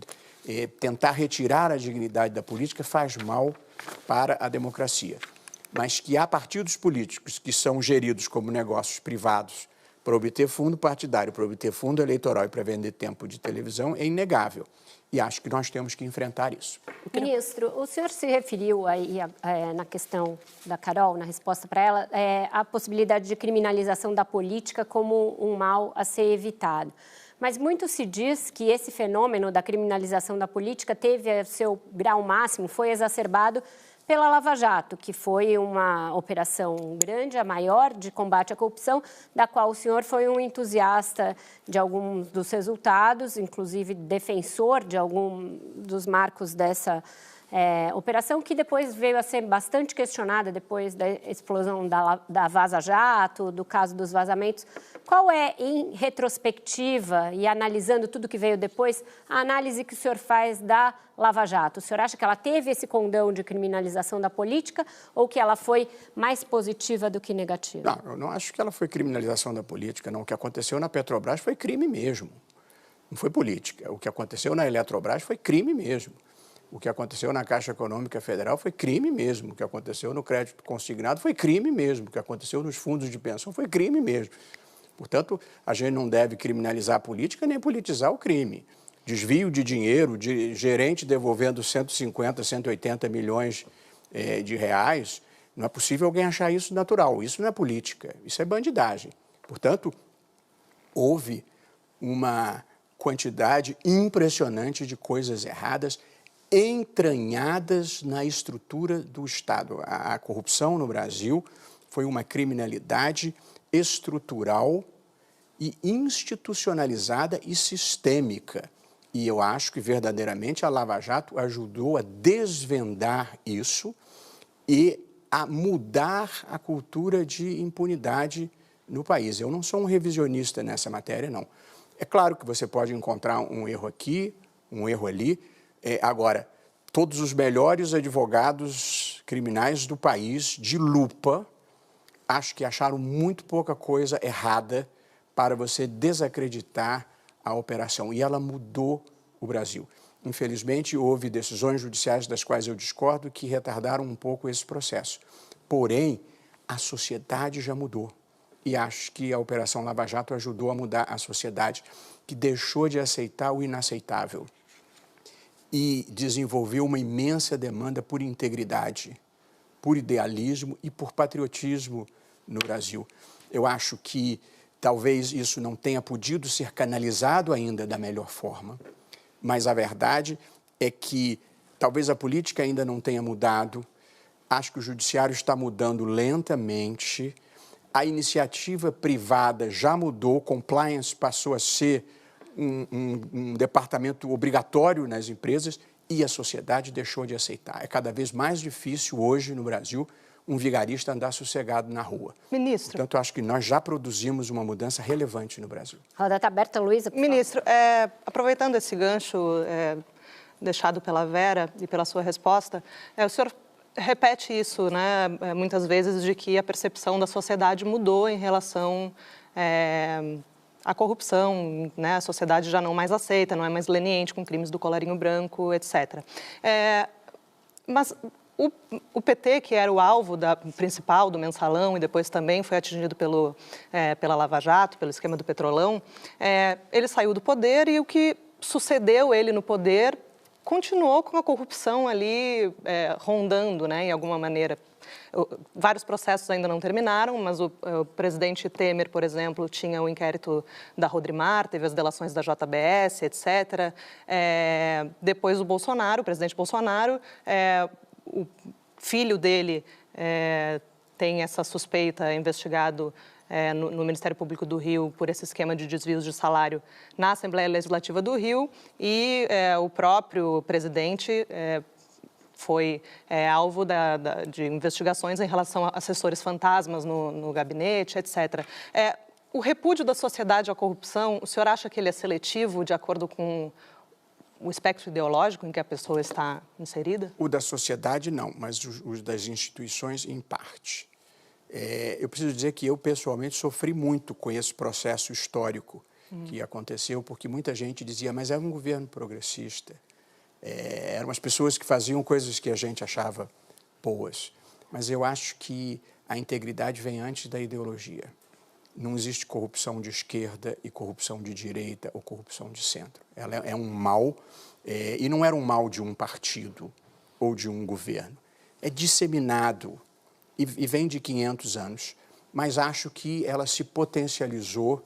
tentar retirar a dignidade da política faz mal para a democracia. Mas que há partidos políticos que são geridos como negócios privados para obter fundo partidário, para obter fundo eleitoral e para vender tempo de televisão é inegável. E acho que nós temos que enfrentar isso. Ministro, o senhor se referiu aí na questão da Carol, na resposta para ela, à possibilidade de criminalização da política como um mal a ser evitado. Mas muito se diz que esse fenômeno da criminalização da política teve seu grau máximo, foi exacerbado pela Lava Jato, que foi uma operação grande, a maior de combate à corrupção, da qual o senhor foi um entusiasta de alguns dos resultados, inclusive defensor de algum dos marcos dessa operação, que depois veio a ser bastante questionada depois da explosão da Vaza Jato, do caso dos vazamentos. Qual é, em retrospectiva e analisando tudo que veio depois, a análise que o senhor faz da Lava Jato? O senhor acha que ela teve esse condão de criminalização da política ou que ela foi mais positiva do que negativa? Não, eu não acho que ela foi criminalização da política, não. O que aconteceu na Petrobras foi crime mesmo, não foi política. O que aconteceu na Eletrobras foi crime mesmo. O que aconteceu na Caixa Econômica Federal foi crime mesmo. O que aconteceu no crédito consignado foi crime mesmo. O que aconteceu nos fundos de pensão foi crime mesmo. Portanto, a gente não deve criminalizar a política nem politizar o crime. Desvio de dinheiro, de gerente devolvendo 150, 180 milhões de reais, não é possível alguém achar isso natural. Isso não é política, isso é bandidagem. Portanto, houve uma quantidade impressionante de coisas erradas entranhadas na estrutura do Estado. A corrupção no Brasil foi uma criminalidade estrutural e institucionalizada e sistêmica. E eu acho que, verdadeiramente, a Lava Jato ajudou a desvendar isso e a mudar a cultura de impunidade no país. Eu não sou um revisionista nessa matéria, não. É claro que você pode encontrar um erro aqui, um erro ali. Agora, todos os melhores advogados criminais do país, de lupa, acho que acharam muito pouca coisa errada para você desacreditar a operação. E ela mudou o Brasil. Infelizmente, houve decisões judiciais das quais eu discordo que retardaram um pouco esse processo. Porém, a sociedade já mudou. E acho que a Operação Lava Jato ajudou a mudar a sociedade, que deixou de aceitar o inaceitável e desenvolveu uma imensa demanda por integridade, por idealismo e por patriotismo no Brasil. Eu acho que talvez isso não tenha podido ser canalizado ainda da melhor forma, mas a verdade é que talvez a política ainda não tenha mudado. Acho que o judiciário está mudando lentamente. A iniciativa privada já mudou, compliance passou a ser um departamento obrigatório nas empresas e a sociedade deixou de aceitar. É cada vez mais difícil hoje no Brasil um vigarista andar sossegado na rua. Ministro. Portanto, acho que nós já produzimos uma mudança relevante no Brasil. A roda está aberta, Luísa. Ministro, aproveitando esse gancho deixado pela Vera e pela sua resposta, o senhor repete isso, né, muitas vezes, de que a percepção da sociedade mudou em relação à corrupção, né? A sociedade já não mais aceita, não é mais leniente com crimes do colarinho branco, etc. Mas o PT, que era o alvo principal do Mensalão e depois também foi atingido pela Lava Jato, pelo esquema do Petrolão, ele saiu do poder e o que sucedeu ele no poder continuou com a corrupção ali rondando, né, em alguma maneira. Vários processos ainda não terminaram, mas o presidente Temer, por exemplo, tinha o inquérito da Rodrimar, teve as delações da JBS, etc. Depois o Bolsonaro, o presidente Bolsonaro, o filho dele tem essa suspeita investigado no Ministério Público do Rio por esse esquema de desvios de salário na Assembleia Legislativa do Rio e o próprio presidente foi alvo de investigações em relação a assessores fantasmas no gabinete, etc. O repúdio da sociedade à corrupção, o senhor acha que ele é seletivo de acordo com o espectro ideológico em que a pessoa está inserida? O da sociedade, não, mas os das instituições, em parte. Eu preciso dizer que eu, pessoalmente, sofri muito com esse processo histórico que aconteceu, porque muita gente dizia, mas era um governo progressista. Eram as pessoas que faziam coisas que a gente achava boas. Mas eu acho que a integridade vem antes da ideologia. Não existe corrupção de esquerda e corrupção de direita ou corrupção de centro. Ela é um mal, e não era um mal de um partido ou de um governo. É disseminado e vem de 500 anos, mas acho que ela se potencializou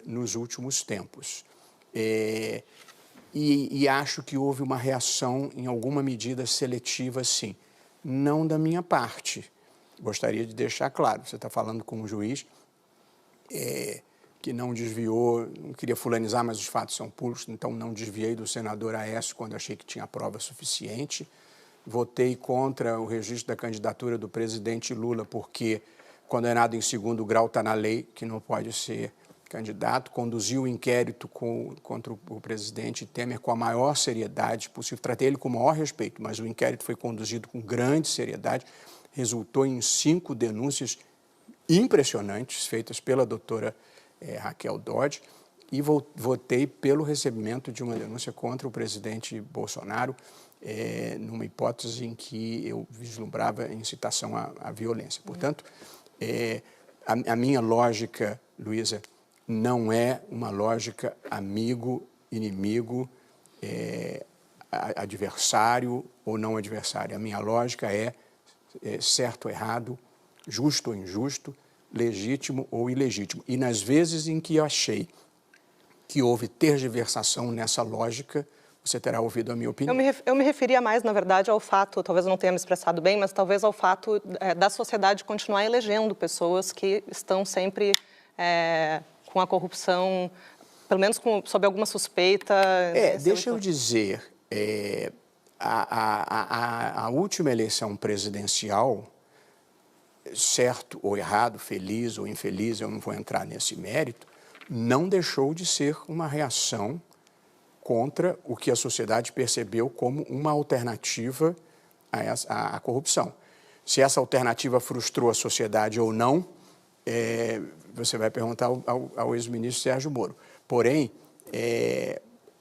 nos últimos tempos. E acho que houve uma reação, em alguma medida, seletiva, sim. Não da minha parte. Gostaria de deixar claro, você está falando com um juiz que não desviou, não queria fulanizar, mas os fatos são públicos, então não desviei do senador Aécio quando achei que tinha prova suficiente. Votei contra o registro da candidatura do presidente Lula, porque condenado em segundo grau está na lei que não pode ser candidato. Conduzi o inquérito contra o presidente Temer com a maior seriedade possível. Tratei ele com o maior respeito, mas o inquérito foi conduzido com grande seriedade. Resultou em 5 denúncias impressionantes feitas pela doutora Raquel Dodge e votei pelo recebimento de uma denúncia contra o presidente Bolsonaro, numa hipótese em que eu vislumbrava incitação à violência. Portanto, a minha lógica, Luísa, não é uma lógica amigo-inimigo, adversário ou não adversário. A minha lógica é certo ou errado, justo ou injusto, legítimo ou ilegítimo. E nas vezes em que eu achei que houve tergiversação nessa lógica, você terá ouvido a minha opinião. Eu me referia mais, na verdade, ao fato, talvez eu não tenha me expressado bem, mas talvez ao fato da sociedade continuar elegendo pessoas que estão sempre com a corrupção, pelo menos sob alguma suspeita. Deixa eu dizer, a última eleição presidencial, certo ou errado, feliz ou infeliz, eu não vou entrar nesse mérito, não deixou de ser uma reação contra o que a sociedade percebeu como uma alternativa à corrupção. Se essa alternativa frustrou a sociedade ou não, você vai perguntar ao ex-ministro Sérgio Moro. Porém,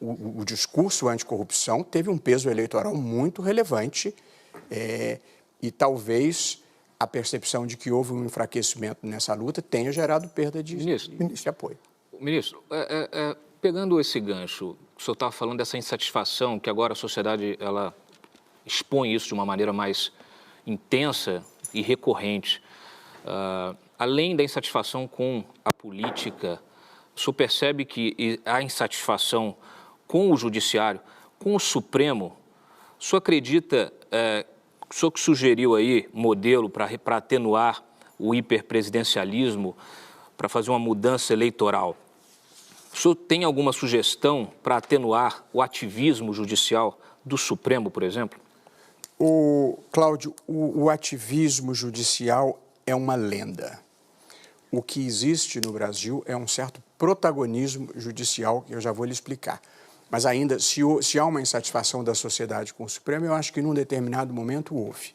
o discurso anticorrupção teve um peso eleitoral muito relevante e talvez a percepção de que houve um enfraquecimento nessa luta tenha gerado perda de apoio. Ministro, pegando esse gancho, o senhor estava falando dessa insatisfação que agora a sociedade ela expõe isso de uma maneira mais intensa e recorrente. Além da insatisfação com a política, o senhor percebe que há insatisfação com o Judiciário, com o Supremo? O senhor acredita, o senhor que sugeriu aí modelo para atenuar o hiperpresidencialismo, para fazer uma mudança eleitoral, o senhor tem alguma sugestão para atenuar o ativismo judicial do Supremo, por exemplo? Cláudio, o ativismo judicial é uma lenda. O que existe no Brasil é um certo protagonismo judicial, que eu já vou lhe explicar. Mas ainda, se há uma insatisfação da sociedade com o Supremo, eu acho que num determinado momento houve.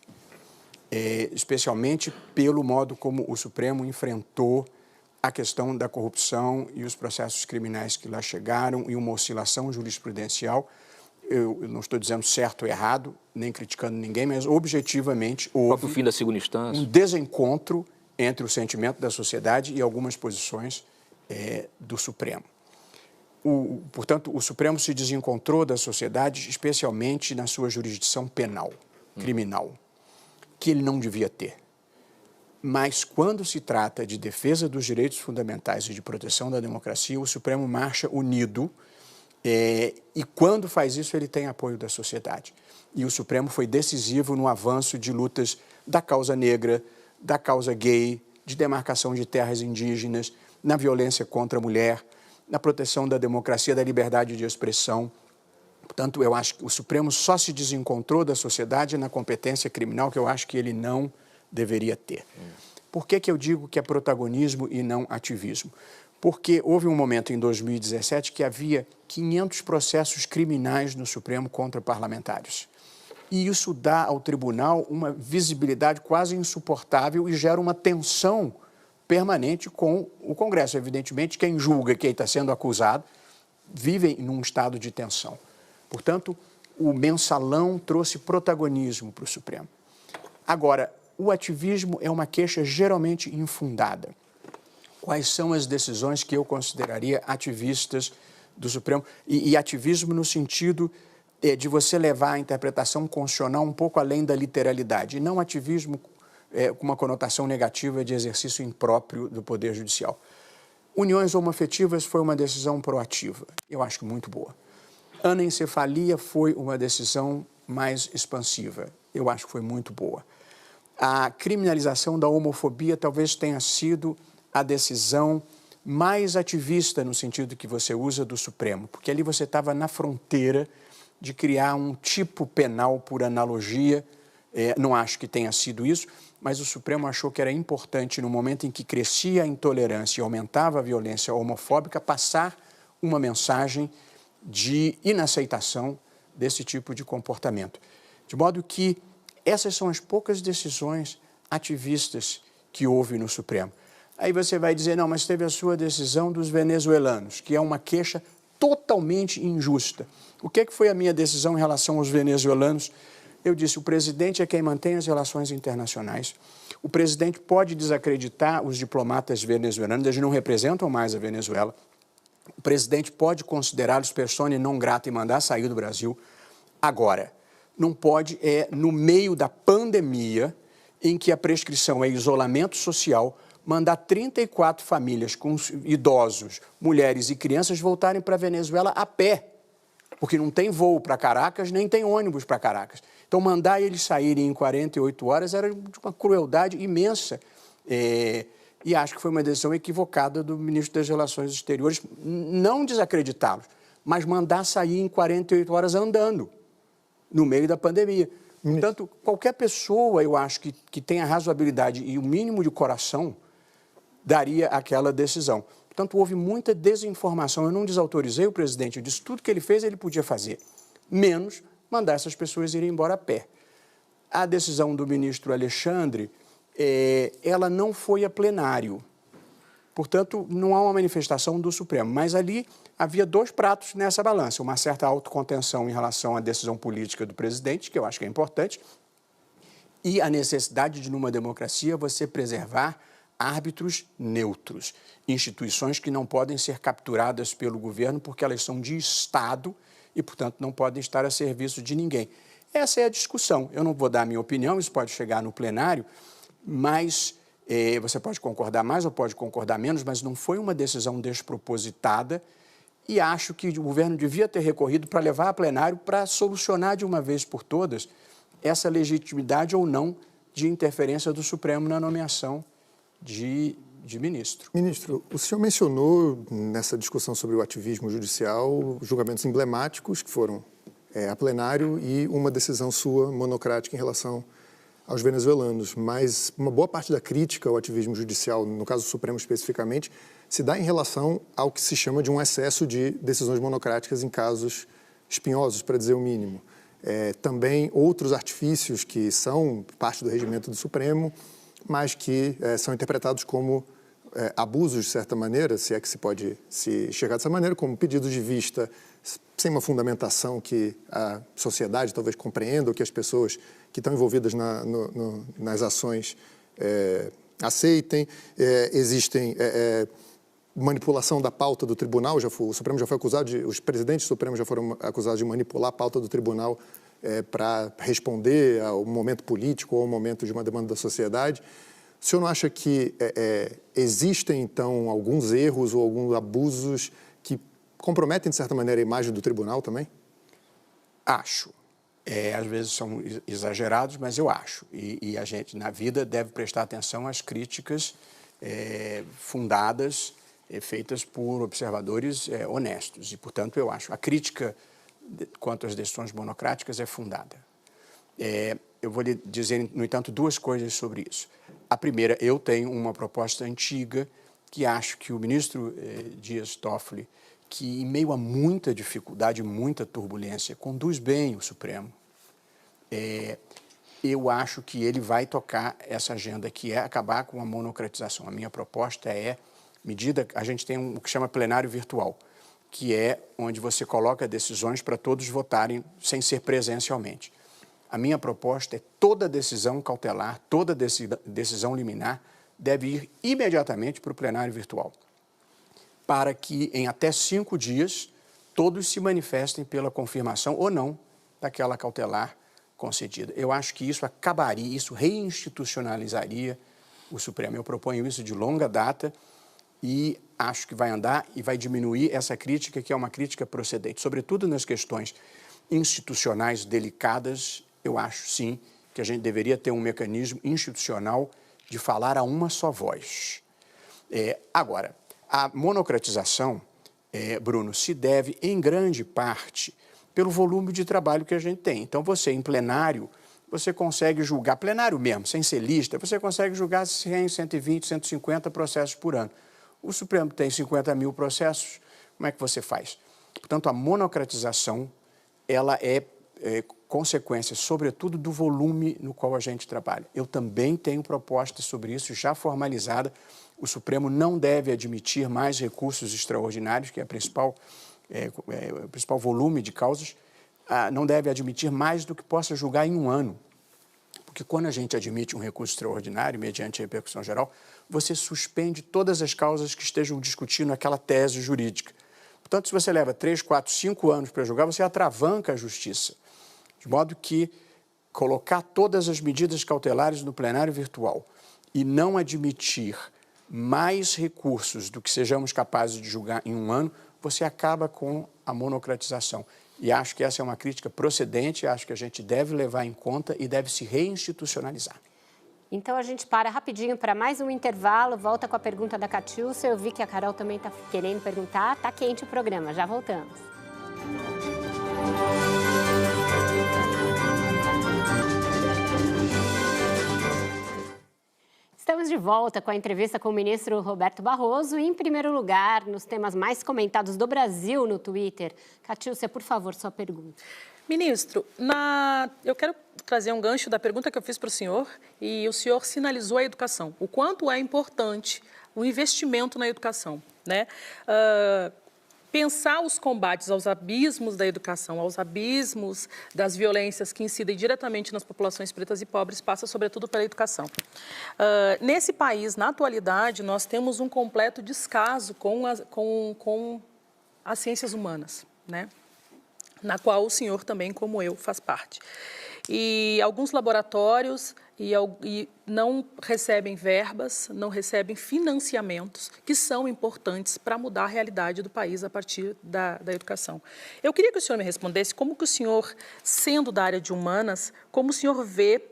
Especialmente pelo modo como o Supremo enfrentou a questão da corrupção e os processos criminais que lá chegaram e uma oscilação jurisprudencial. Eu não estou dizendo certo ou errado, nem criticando ninguém, mas objetivamente houve o fim da segunda instância, um desencontro entre o sentimento da sociedade e algumas posições do Supremo. Portanto, o Supremo se desencontrou da sociedade, especialmente na sua jurisdição penal, criminal, que ele não devia ter. Mas, quando se trata de defesa dos direitos fundamentais e de proteção da democracia, o Supremo marcha unido e, quando faz isso, ele tem apoio da sociedade. E o Supremo foi decisivo no avanço de lutas da causa negra, da causa gay, de demarcação de terras indígenas, na violência contra a mulher, na proteção da democracia, da liberdade de expressão. Portanto, eu acho que o Supremo só se desencontrou da sociedade na competência criminal, que eu acho que ele não deveria ter. Por que eu digo que é protagonismo e não ativismo? Porque houve um momento em 2017 que havia 500 processos criminais no Supremo contra parlamentares. E isso dá ao tribunal uma visibilidade quase insuportável e gera uma tensão permanente com o Congresso. Evidentemente, quem julga quem está sendo acusado vive num estado de tensão. Portanto, o mensalão trouxe protagonismo para o Supremo. Agora, o ativismo é uma queixa geralmente infundada. Quais são as decisões que eu consideraria ativistas do Supremo? E ativismo no sentido de você levar a interpretação constitucional um pouco além da literalidade, e não ativismo com uma conotação negativa de exercício impróprio do Poder Judicial. Uniões homoafetivas foi uma decisão proativa, eu acho que muito boa. Anencefalia foi uma decisão mais expansiva, eu acho que foi muito boa. A criminalização da homofobia talvez tenha sido a decisão mais ativista no sentido que você usa do Supremo, porque ali você estava na fronteira de criar um tipo penal por analogia. Não acho que tenha sido isso, mas o Supremo achou que era importante, no momento em que crescia a intolerância e aumentava a violência homofóbica, passar uma mensagem de inaceitação desse tipo de comportamento. De modo que essas são as poucas decisões ativistas que houve no Supremo. Aí você vai dizer, não, mas teve a sua decisão dos venezuelanos, que é uma queixa totalmente injusta. O que foi a minha decisão em relação aos venezuelanos? Eu disse, o presidente é quem mantém as relações internacionais. O presidente pode desacreditar os diplomatas venezuelanos, eles não representam mais a Venezuela. O presidente pode considerá-los persona non grata e mandar sair do Brasil. Agora, não pode, no meio da pandemia, em que a prescrição é isolamento social, mandar 34 famílias com idosos, mulheres e crianças voltarem para a Venezuela a pé, porque não tem voo para Caracas, nem tem ônibus para Caracas. Então, mandar eles saírem em 48 horas era de uma crueldade imensa. E acho que foi uma decisão equivocada do ministro das Relações Exteriores, não desacreditá-los, mas mandar sair em 48 horas andando, no meio da pandemia. Portanto, qualquer pessoa, eu acho, que tenha razoabilidade e o mínimo de coração, daria aquela decisão. Portanto, houve muita desinformação. Eu não desautorizei o presidente, eu disse tudo que ele fez ele podia fazer, menos mandar essas pessoas irem embora a pé. A decisão do ministro Alexandre, ela não foi a plenário. Portanto, não há uma manifestação do Supremo. Mas ali havia dois pratos nessa balança. Uma certa autocontenção em relação à decisão política do presidente, que eu acho que é importante, e a necessidade de, numa democracia, você preservar árbitros neutros, instituições que não podem ser capturadas pelo governo porque elas são de Estado e, portanto, não podem estar a serviço de ninguém. Essa é a discussão. Eu não vou dar a minha opinião, isso pode chegar no plenário, mas você pode concordar mais ou pode concordar menos, mas não foi uma decisão despropositada e acho que o governo devia ter recorrido para levar a plenário para solucionar de uma vez por todas essa legitimidade ou não de interferência do Supremo na nomeação de ministro. Ministro, o senhor mencionou nessa discussão sobre o ativismo judicial julgamentos emblemáticos que foram a plenário e uma decisão sua monocrática em relação aos venezuelanos, mas uma boa parte da crítica ao ativismo judicial, no caso do Supremo especificamente, se dá em relação ao que se chama de um excesso de decisões monocráticas em casos espinhosos, para dizer o mínimo. Também outros artifícios que são parte do regimento do Supremo, mas que são interpretados como abusos, de certa maneira, se é que se pode se chegar dessa maneira, como pedidos de vista sem uma fundamentação que a sociedade talvez compreenda ou que as pessoas que estão envolvidas nas ações aceitem. Existem manipulação da pauta do tribunal, o Supremo já foi acusado os presidentes do Supremo já foram acusados de manipular a pauta do tribunal para responder ao momento político ou ao momento de uma demanda da sociedade. O senhor não acha que existem, então, alguns erros ou alguns abusos que comprometem, de certa maneira, a imagem do tribunal também? Acho. Às vezes são exagerados, mas eu acho. E a gente, na vida, deve prestar atenção às críticas fundadas, feitas por observadores honestos. E, portanto, eu acho. A crítica quanto às decisões monocráticas é fundada. Eu vou lhe dizer, no entanto, duas coisas sobre isso. A primeira, eu tenho uma proposta antiga que acho que o ministro Dias Toffoli, que em meio a muita dificuldade, muita turbulência, conduz bem o Supremo. Eu acho que ele vai tocar essa agenda, que é acabar com a monocratização. A minha proposta a gente tem o que chama plenário virtual, que é onde você coloca decisões para todos votarem sem ser presencialmente. A minha proposta é toda decisão cautelar, toda decisão liminar deve ir imediatamente para o plenário virtual, para que em até 5 dias todos se manifestem pela confirmação ou não daquela cautelar concedida. Eu acho que isso acabaria, isso reinstitucionalizaria o Supremo. Eu proponho isso de longa data e acho que vai andar e vai diminuir essa crítica, que é uma crítica procedente, sobretudo nas questões institucionais delicadas. Eu acho, sim, que a gente deveria ter um mecanismo institucional de falar a uma só voz. Agora, a monocratização, Bruno, se deve, em grande parte, pelo volume de trabalho que a gente tem. Então, você, em plenário, você consegue julgar, plenário mesmo, sem ser lista, você consegue julgar 100, 120, 150 processos por ano. O Supremo tem 50 mil processos, como é que você faz? Portanto, a monocratização, ela é consequência, sobretudo, do volume no qual a gente trabalha. Eu também tenho proposta sobre isso, já formalizada. O Supremo não deve admitir mais recursos extraordinários, que é o principal volume de causas, não deve admitir mais do que possa julgar em um ano. Porque quando a gente admite um recurso extraordinário, mediante repercussão geral, você suspende todas as causas que estejam discutindo aquela tese jurídica. Portanto, se você leva 3, 4, 5 anos para julgar, você atravanca a justiça. De modo que colocar todas as medidas cautelares no plenário virtual e não admitir mais recursos do que sejamos capazes de julgar em um ano, você acaba com a monocratização. E acho que essa é uma crítica procedente, acho que a gente deve levar em conta e deve se reinstitucionalizar. Então a gente para rapidinho para mais um intervalo, volta com a pergunta da Catiúcia. Eu vi que a Carol também está querendo perguntar, está quente o programa, já voltamos. Estamos de volta com a entrevista com o ministro Roberto Barroso. E, em primeiro lugar, nos temas mais comentados do Brasil no Twitter. Catiúcia, por favor, sua pergunta. Ministro, eu quero trazer um gancho da pergunta que eu fiz para o senhor, e o senhor sinalizou a educação, o quanto é importante o investimento na educação, né? Pensar os combates aos abismos da educação, aos abismos das violências que incidem diretamente nas populações pretas e pobres, passa sobretudo pela educação. Nesse país, na atualidade, nós temos um completo descaso com as ciências humanas, né? Na qual o senhor também, como eu, faz parte. E alguns laboratórios não recebem verbas, não recebem financiamentos que são importantes para mudar a realidade do país a partir da educação. Eu queria que o senhor me respondesse como que o senhor, sendo da área de humanas, como o senhor vê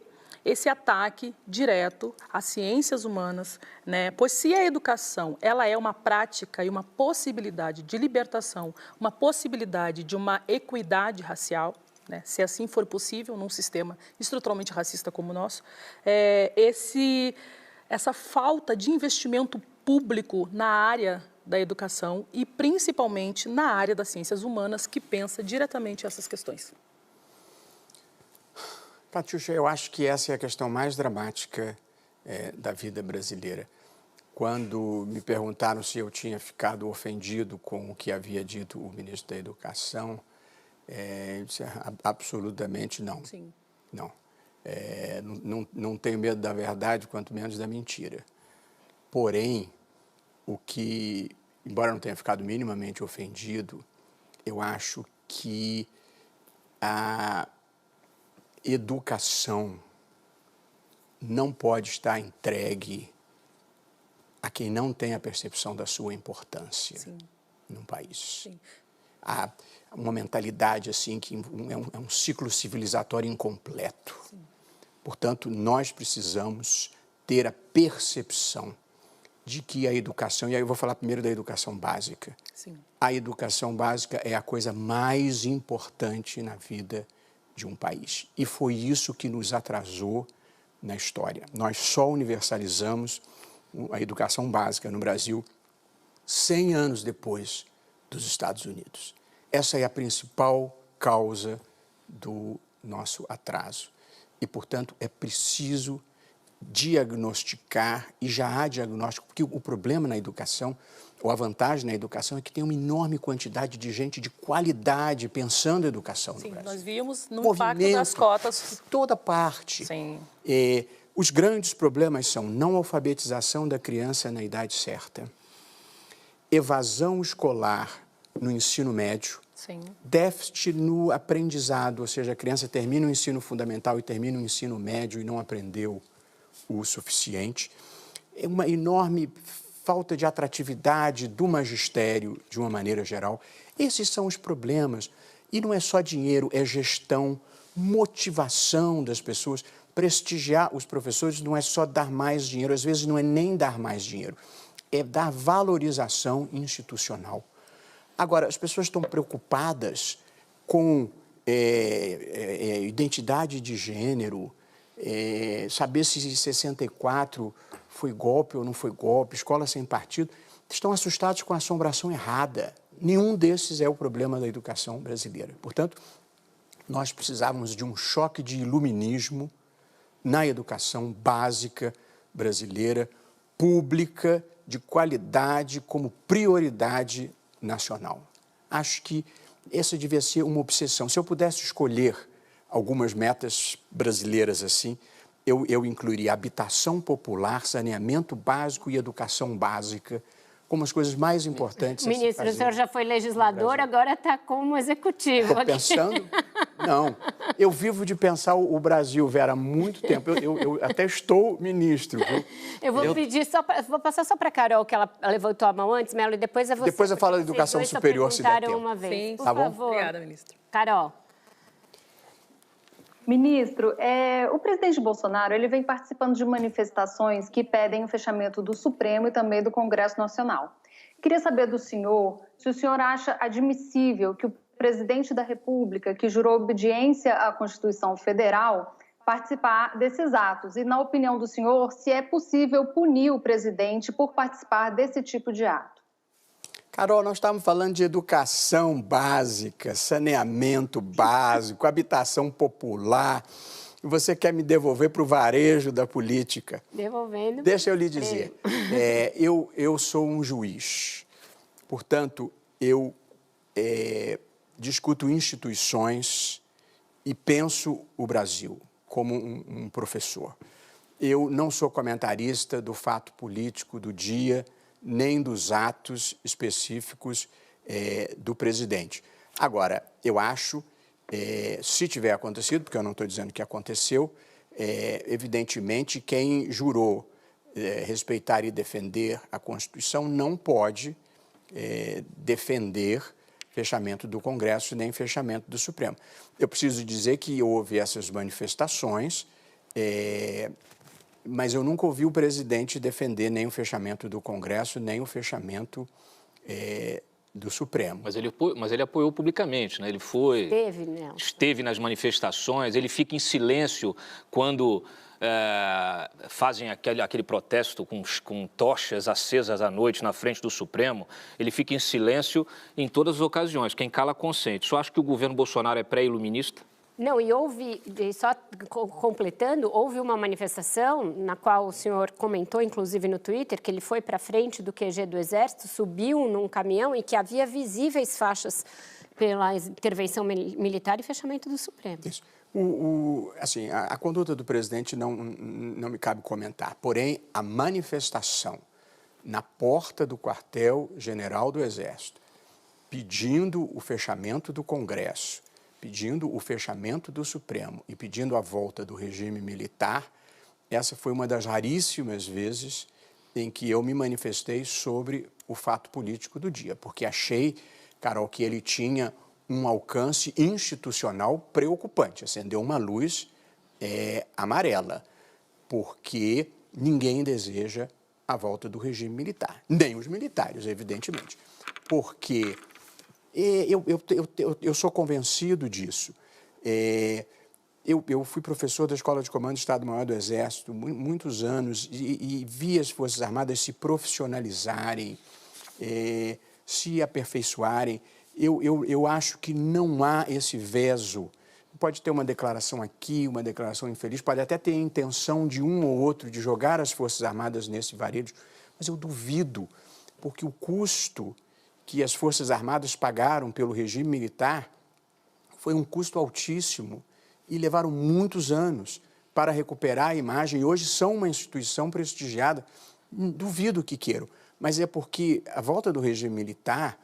esse ataque direto às ciências humanas, né? Pois se a educação ela é uma prática e uma possibilidade de libertação, uma possibilidade de uma equidade racial, né? Se assim for possível, num sistema estruturalmente racista como o nosso, essa falta de investimento público na área da educação e principalmente na área das ciências humanas que pensa diretamente essas questões. Catiúcia, eu acho que essa é a questão mais dramática da vida brasileira. Quando me perguntaram se eu tinha ficado ofendido com o que havia dito o ministro da Educação, eu disse absolutamente não. Sim. Não. Não tenho medo da verdade, quanto menos da mentira. Porém, embora não tenha ficado minimamente ofendido, eu acho que a educação não pode estar entregue a quem não tem a percepção da sua importância. Sim. Num país. Sim. Há uma mentalidade assim que é um ciclo civilizatório incompleto. Sim. Portanto, nós precisamos ter a percepção de que a educação, e aí eu vou falar primeiro da educação básica. Sim. A educação básica é a coisa mais importante na vida de um país. E foi isso que nos atrasou na história. Nós só universalizamos a educação básica no Brasil 100 anos depois dos Estados Unidos. Essa é a principal causa do nosso atraso. E, portanto, é preciso diagnosticar, e já há diagnóstico, porque o problema na educação, ou a vantagem na educação, é que tem uma enorme quantidade de gente de qualidade pensando em educação no Brasil. Sim, nós vimos no impacto das cotas. Toda parte. Sim. Os grandes problemas são não alfabetização da criança na idade certa, evasão escolar no ensino médio, sim, déficit no aprendizado, ou seja, a criança termina o ensino fundamental e termina o ensino médio e não aprendeu o suficiente, é uma enorme falta de atratividade do magistério de uma maneira geral. Esses são os problemas. E não é só dinheiro, é gestão, motivação das pessoas. Prestigiar os professores não é só dar mais dinheiro, às vezes não é nem dar mais dinheiro, é dar valorização institucional. Agora, as pessoas estão preocupadas com identidade de gênero, saber se 64 foi golpe ou não foi golpe, escola sem partido. Estão assustados com a assombração errada. Nenhum desses é o problema da educação brasileira. Portanto, nós precisávamos de um choque de iluminismo na educação básica brasileira, pública, de qualidade, como prioridade nacional. Acho que essa devia ser uma obsessão. Se eu pudesse escolher algumas metas brasileiras assim, eu incluiria habitação popular, saneamento básico e educação básica como as coisas mais importantes. Ministro, o senhor já foi legislador, agora está como executivo. Estou pensando? Não. Eu vivo de pensar o Brasil, Vera, há muito tempo. Eu até estou ministro. Viu? Eu vou pedir vou passar só para a Carol, que ela levantou a mão antes, Melo, e depois é você. Depois eu falo da educação superior, se der tempo. Uma vez. Sim, por tá bom? favor. Obrigada, ministro. Carol. Ministro, o presidente Bolsonaro ele vem participando de manifestações que pedem o fechamento do Supremo e também do Congresso Nacional. Queria saber do senhor se o senhor acha admissível que o presidente da República, que jurou obediência à Constituição Federal, participar desses atos. E, na opinião do senhor, se é possível punir o presidente por participar desse tipo de ato. Carol, nós estávamos falando de educação básica, saneamento básico, habitação popular. E você quer me devolver para o varejo da política. Devolvendo. Deixa eu lhe dizer, eu sou um juiz. Portanto, eu discuto instituições e penso o Brasil como um professor. Eu não sou comentarista do fato político do dia, nem dos atos específicos do presidente. Agora, eu acho, se tiver acontecido, porque eu não estou dizendo que aconteceu, evidentemente quem jurou respeitar e defender a Constituição não pode defender fechamento do Congresso nem fechamento do Supremo. Eu preciso dizer que houve essas manifestações, mas eu nunca ouvi o presidente defender nem o fechamento do Congresso, nem o fechamento do Supremo. Mas ele apoiou publicamente, né? Ele foi... Esteve nas manifestações, ele fica em silêncio quando fazem aquele protesto com tochas acesas à noite na frente do Supremo. Ele fica em silêncio em todas as ocasiões. Quem cala, consente. Só acho que o governo Bolsonaro é pré-iluminista? Não, e houve, só completando, houve uma manifestação na qual o senhor comentou, inclusive no Twitter, que ele foi para frente do QG do Exército, subiu num caminhão e que havia visíveis faixas pela intervenção militar e fechamento do Supremo. Isso. Assim, a conduta do presidente não me cabe comentar, porém, a manifestação na porta do quartel-general do Exército, pedindo o fechamento do Congresso, pedindo o fechamento do Supremo e pedindo a volta do regime militar, essa foi uma das raríssimas vezes em que eu me manifestei sobre o fato político do dia, porque achei, Carol, que ele tinha um alcance institucional preocupante, acendeu uma luz amarela, porque ninguém deseja a volta do regime militar, nem os militares, evidentemente, porque eu sou convencido disso. Eu fui professor da Escola de Comando do Estado-Maior do Exército muitos anos e vi as Forças Armadas se profissionalizarem, se aperfeiçoarem. Eu acho que não há esse veso. Pode ter uma declaração aqui, uma declaração infeliz, pode até ter a intenção de um ou outro de jogar as Forças Armadas nesse varejo, mas eu duvido, porque o custo que as Forças Armadas pagaram pelo regime militar foi um custo altíssimo e levaram muitos anos para recuperar a imagem e hoje são uma instituição prestigiada. Duvido que queiram, mas é porque a volta do regime militar,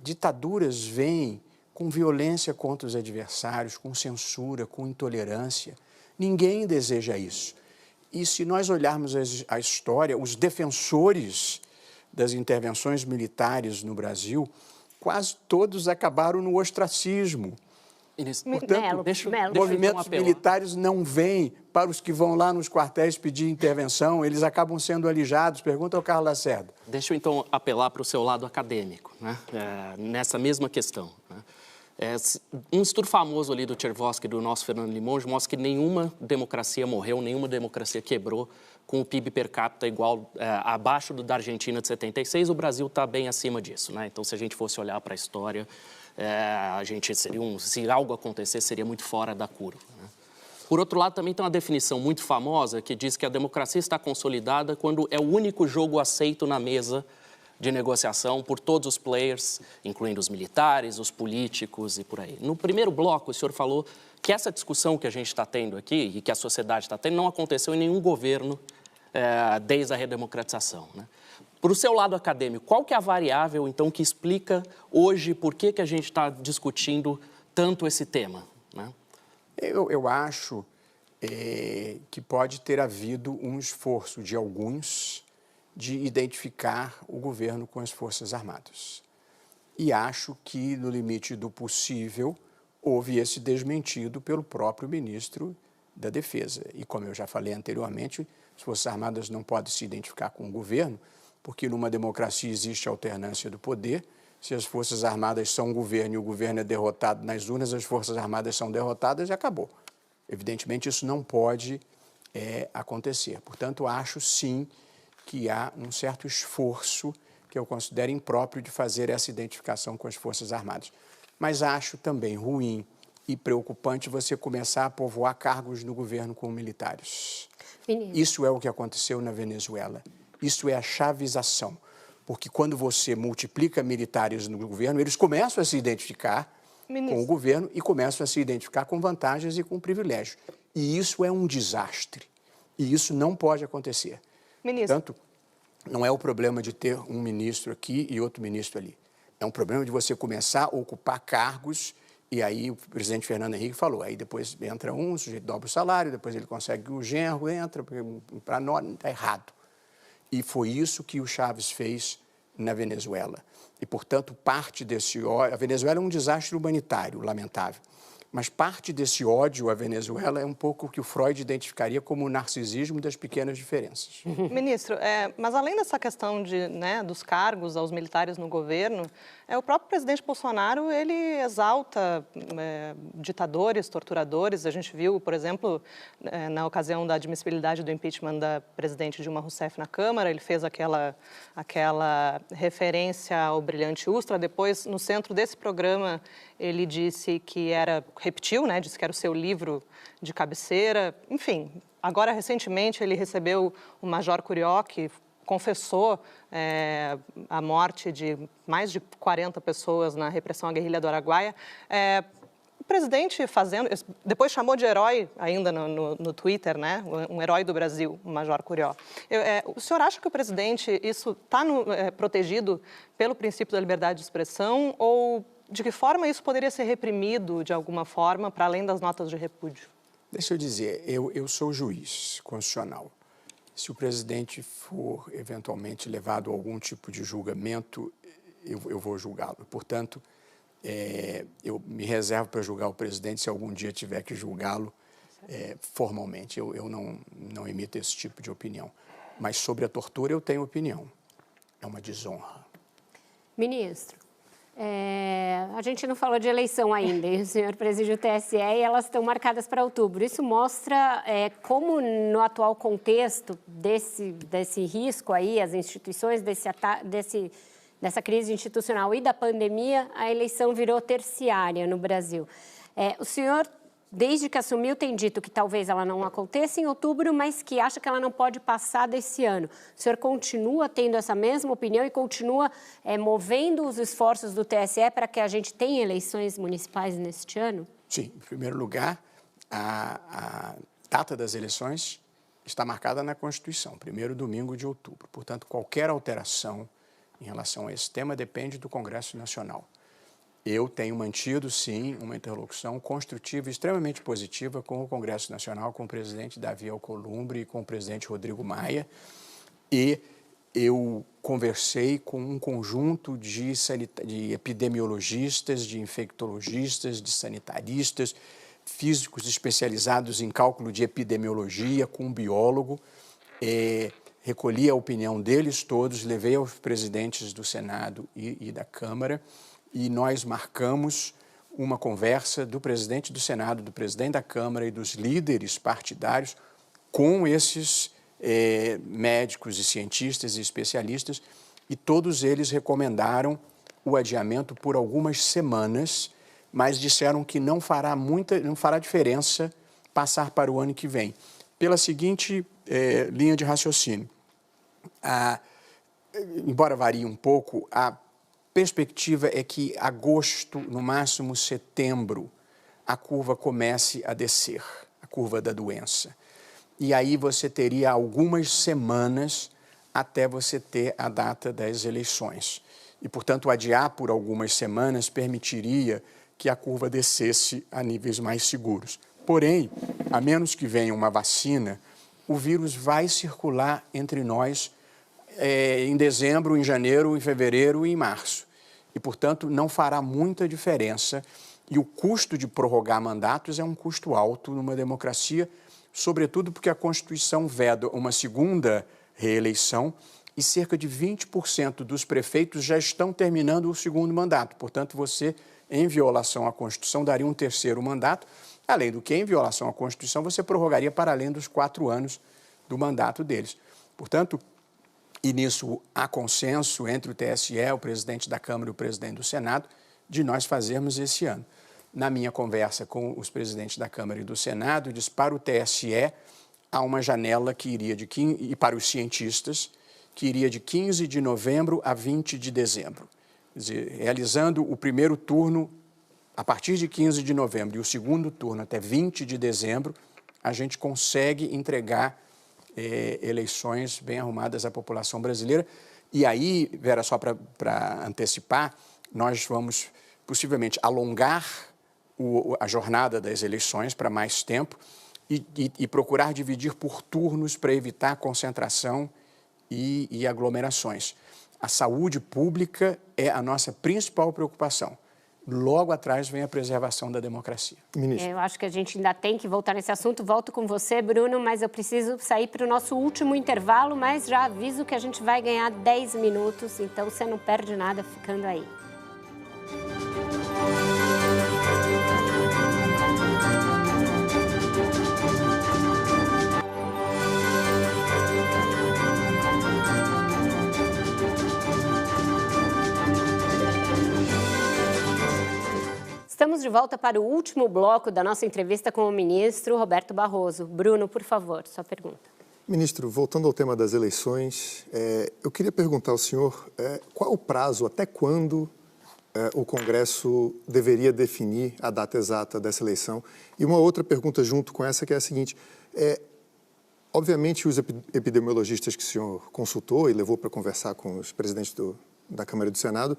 ditaduras vêm com violência contra os adversários, com censura, com intolerância. Ninguém deseja isso. E se nós olharmos a história, os defensores das intervenções militares no Brasil, quase todos acabaram no ostracismo. Portanto, movimentos militares não vêm para os que vão lá nos quartéis pedir intervenção, eles acabam sendo alijados. Pergunta ao Carlos Lacerda. Deixa eu, então, apelar para o seu lado acadêmico, né? Nessa mesma questão. Né? Um estudo famoso ali do Tchaikovsky, do nosso Fernando Limonge, mostra que nenhuma democracia morreu, nenhuma democracia quebrou com o PIB per capita igual, abaixo do da Argentina de 76, o Brasil está bem acima disso, né? Então, se a gente fosse olhar para a história, a gente seria se algo acontecer, seria muito fora da curva, né? Por outro lado, também tem uma definição muito famosa que diz que a democracia está consolidada quando é o único jogo aceito na mesa de negociação por todos os players, incluindo os militares, os políticos e por aí. No primeiro bloco, o senhor falou que essa discussão que a gente está tendo aqui e que a sociedade está tendo não aconteceu em nenhum governo desde a redemocratização, né? Para o seu lado acadêmico, qual que é a variável, então, que explica hoje por que a gente está discutindo tanto esse tema, né? Eu acho que pode ter havido um esforço de alguns de identificar o governo com as Forças Armadas. E acho que, no limite do possível, houve esse desmentido pelo próprio ministro da Defesa. E, como eu já falei anteriormente, as Forças Armadas não podem se identificar com o governo, porque numa democracia existe alternância do poder. Se as Forças Armadas são o governo e o governo é derrotado nas urnas, as Forças Armadas são derrotadas e acabou. Evidentemente, isso não pode acontecer. Portanto, acho sim que há um certo esforço que eu considero impróprio de fazer essa identificação com as Forças Armadas. Mas acho também ruim e preocupante você começar a povoar cargos no governo com militares. Isso é o que aconteceu na Venezuela. Isso é a chavização, porque quando você multiplica militares no governo, eles começam a se identificar com o governo e começam a se identificar com vantagens e com privilégios. E isso é um desastre. E isso não pode acontecer. Portanto, não é o problema de ter um ministro aqui e outro ministro ali. É um problema de você começar a ocupar cargos, e aí o presidente Fernando Henrique falou, aí depois entra o sujeito dobra o salário, depois ele consegue o genro, entra, para nós está errado. E foi isso que o Chávez fez na Venezuela. E, portanto, parte desse ódio... A Venezuela é um desastre humanitário, lamentável. Mas parte desse ódio à Venezuela é um pouco o que o Freud identificaria como o narcisismo das pequenas diferenças. Ministro, mas além dessa questão dos cargos aos militares no governo, o próprio presidente Bolsonaro, ele exalta ditadores, torturadores. A gente viu, por exemplo, na ocasião da admissibilidade do impeachment da presidente Dilma Rousseff na Câmara, ele fez aquela referência ao brilhante Ustra. Depois, no centro desse programa, ele disse que repetiu, né? Disse que era o seu livro de cabeceira. Enfim, agora, recentemente, ele recebeu o Major Curió, que confessou a morte de mais de 40 pessoas na repressão à guerrilha do Araguaia. O presidente depois chamou de herói ainda no Twitter, né? Um herói do Brasil, o Major Curió. O senhor acha que o presidente, isso está protegido pelo princípio da liberdade de expressão, ou de que forma isso poderia ser reprimido de alguma forma, para além das notas de repúdio? Deixa eu dizer, eu sou juiz constitucional. Se o presidente for eventualmente levado a algum tipo de julgamento, eu vou julgá-lo. Portanto, eu me reservo para julgar o presidente se algum dia tiver que julgá-lo formalmente. Eu não emito esse tipo de opinião. Mas sobre a tortura eu tenho opinião. É uma desonra. Ministro, a gente não falou de eleição ainda, e o senhor preside o TSE e elas estão marcadas para outubro. Isso mostra como, no atual contexto desse risco aí, as instituições, dessa crise institucional e da pandemia, a eleição virou terciária no Brasil. O senhor, desde que assumiu, tem dito que talvez ela não aconteça em outubro, mas que acha que ela não pode passar desse ano. O senhor continua tendo essa mesma opinião e continua movendo os esforços do TSE para que a gente tenha eleições municipais neste ano? Sim, em primeiro lugar, a data das eleições está marcada na Constituição, primeiro domingo de outubro. Portanto, qualquer alteração em relação a esse tema depende do Congresso Nacional. Eu tenho mantido, sim, uma interlocução construtiva e extremamente positiva com o Congresso Nacional, com o presidente Davi Alcolumbre e com o presidente Rodrigo Maia. E eu conversei com um conjunto de epidemiologistas, de infectologistas, de sanitaristas, físicos especializados em cálculo de epidemiologia, com um biólogo. Recolhi a opinião deles todos, levei aos presidentes do Senado e da Câmara, e nós marcamos uma conversa do presidente do Senado, do presidente da Câmara e dos líderes partidários com esses médicos e cientistas e especialistas, e todos eles recomendaram o adiamento por algumas semanas, mas disseram que não fará diferença passar para o ano que vem. Pela seguinte linha de raciocínio, embora varie um pouco, a perspectiva é que agosto, no máximo setembro, a curva comece a descer, a curva da doença. e aí você teria algumas semanas até você ter a data das eleições. E, portanto, adiar por algumas semanas permitiria que a curva descesse a níveis mais seguros. Porém, a menos que venha uma vacina, o vírus vai circular entre nós em dezembro, em janeiro, em fevereiro e em março. E, portanto, não fará muita diferença. E o custo de prorrogar mandatos é um custo alto numa democracia, sobretudo porque a Constituição veda uma segunda reeleição e cerca de 20% dos prefeitos já estão terminando o segundo mandato. Portanto, você, em violação à Constituição, daria um terceiro mandato, além do que, em violação à Constituição, você prorrogaria para além dos 4 anos do mandato deles. Portanto, e nisso há consenso entre o TSE, o presidente da Câmara e o presidente do Senado, de nós fazermos esse ano. Na minha conversa com os presidentes da Câmara e do Senado, diz para o TSE há uma janela que iria de 15, e para os cientistas, que iria de 15 de novembro a 20 de dezembro. Quer dizer, realizando o primeiro turno a partir de 15 de novembro e o segundo turno até 20 de dezembro, a gente consegue entregar eleições bem arrumadas à população brasileira. E aí, Vera, só para antecipar, nós vamos possivelmente alongar a jornada das eleições para mais tempo e procurar dividir por turnos para evitar concentração e aglomerações. A saúde pública é a nossa principal preocupação. Logo atrás vem a preservação da democracia. Eu acho que a gente ainda tem que voltar nesse assunto. Volto com você, Bruno, mas eu preciso sair para o nosso último intervalo, mas já aviso que a gente vai ganhar 10 minutos, então você não perde nada ficando aí. Estamos de volta para o último bloco da nossa entrevista com o ministro Roberto Barroso. Bruno, por favor, sua pergunta. Ministro, voltando ao tema das eleições, eu queria perguntar ao senhor qual o prazo, até quando o Congresso deveria definir a data exata dessa eleição? E uma outra pergunta junto com essa, que é a seguinte, obviamente os epidemiologistas que o senhor consultou e levou para conversar com os presidentes da Câmara e do Senado,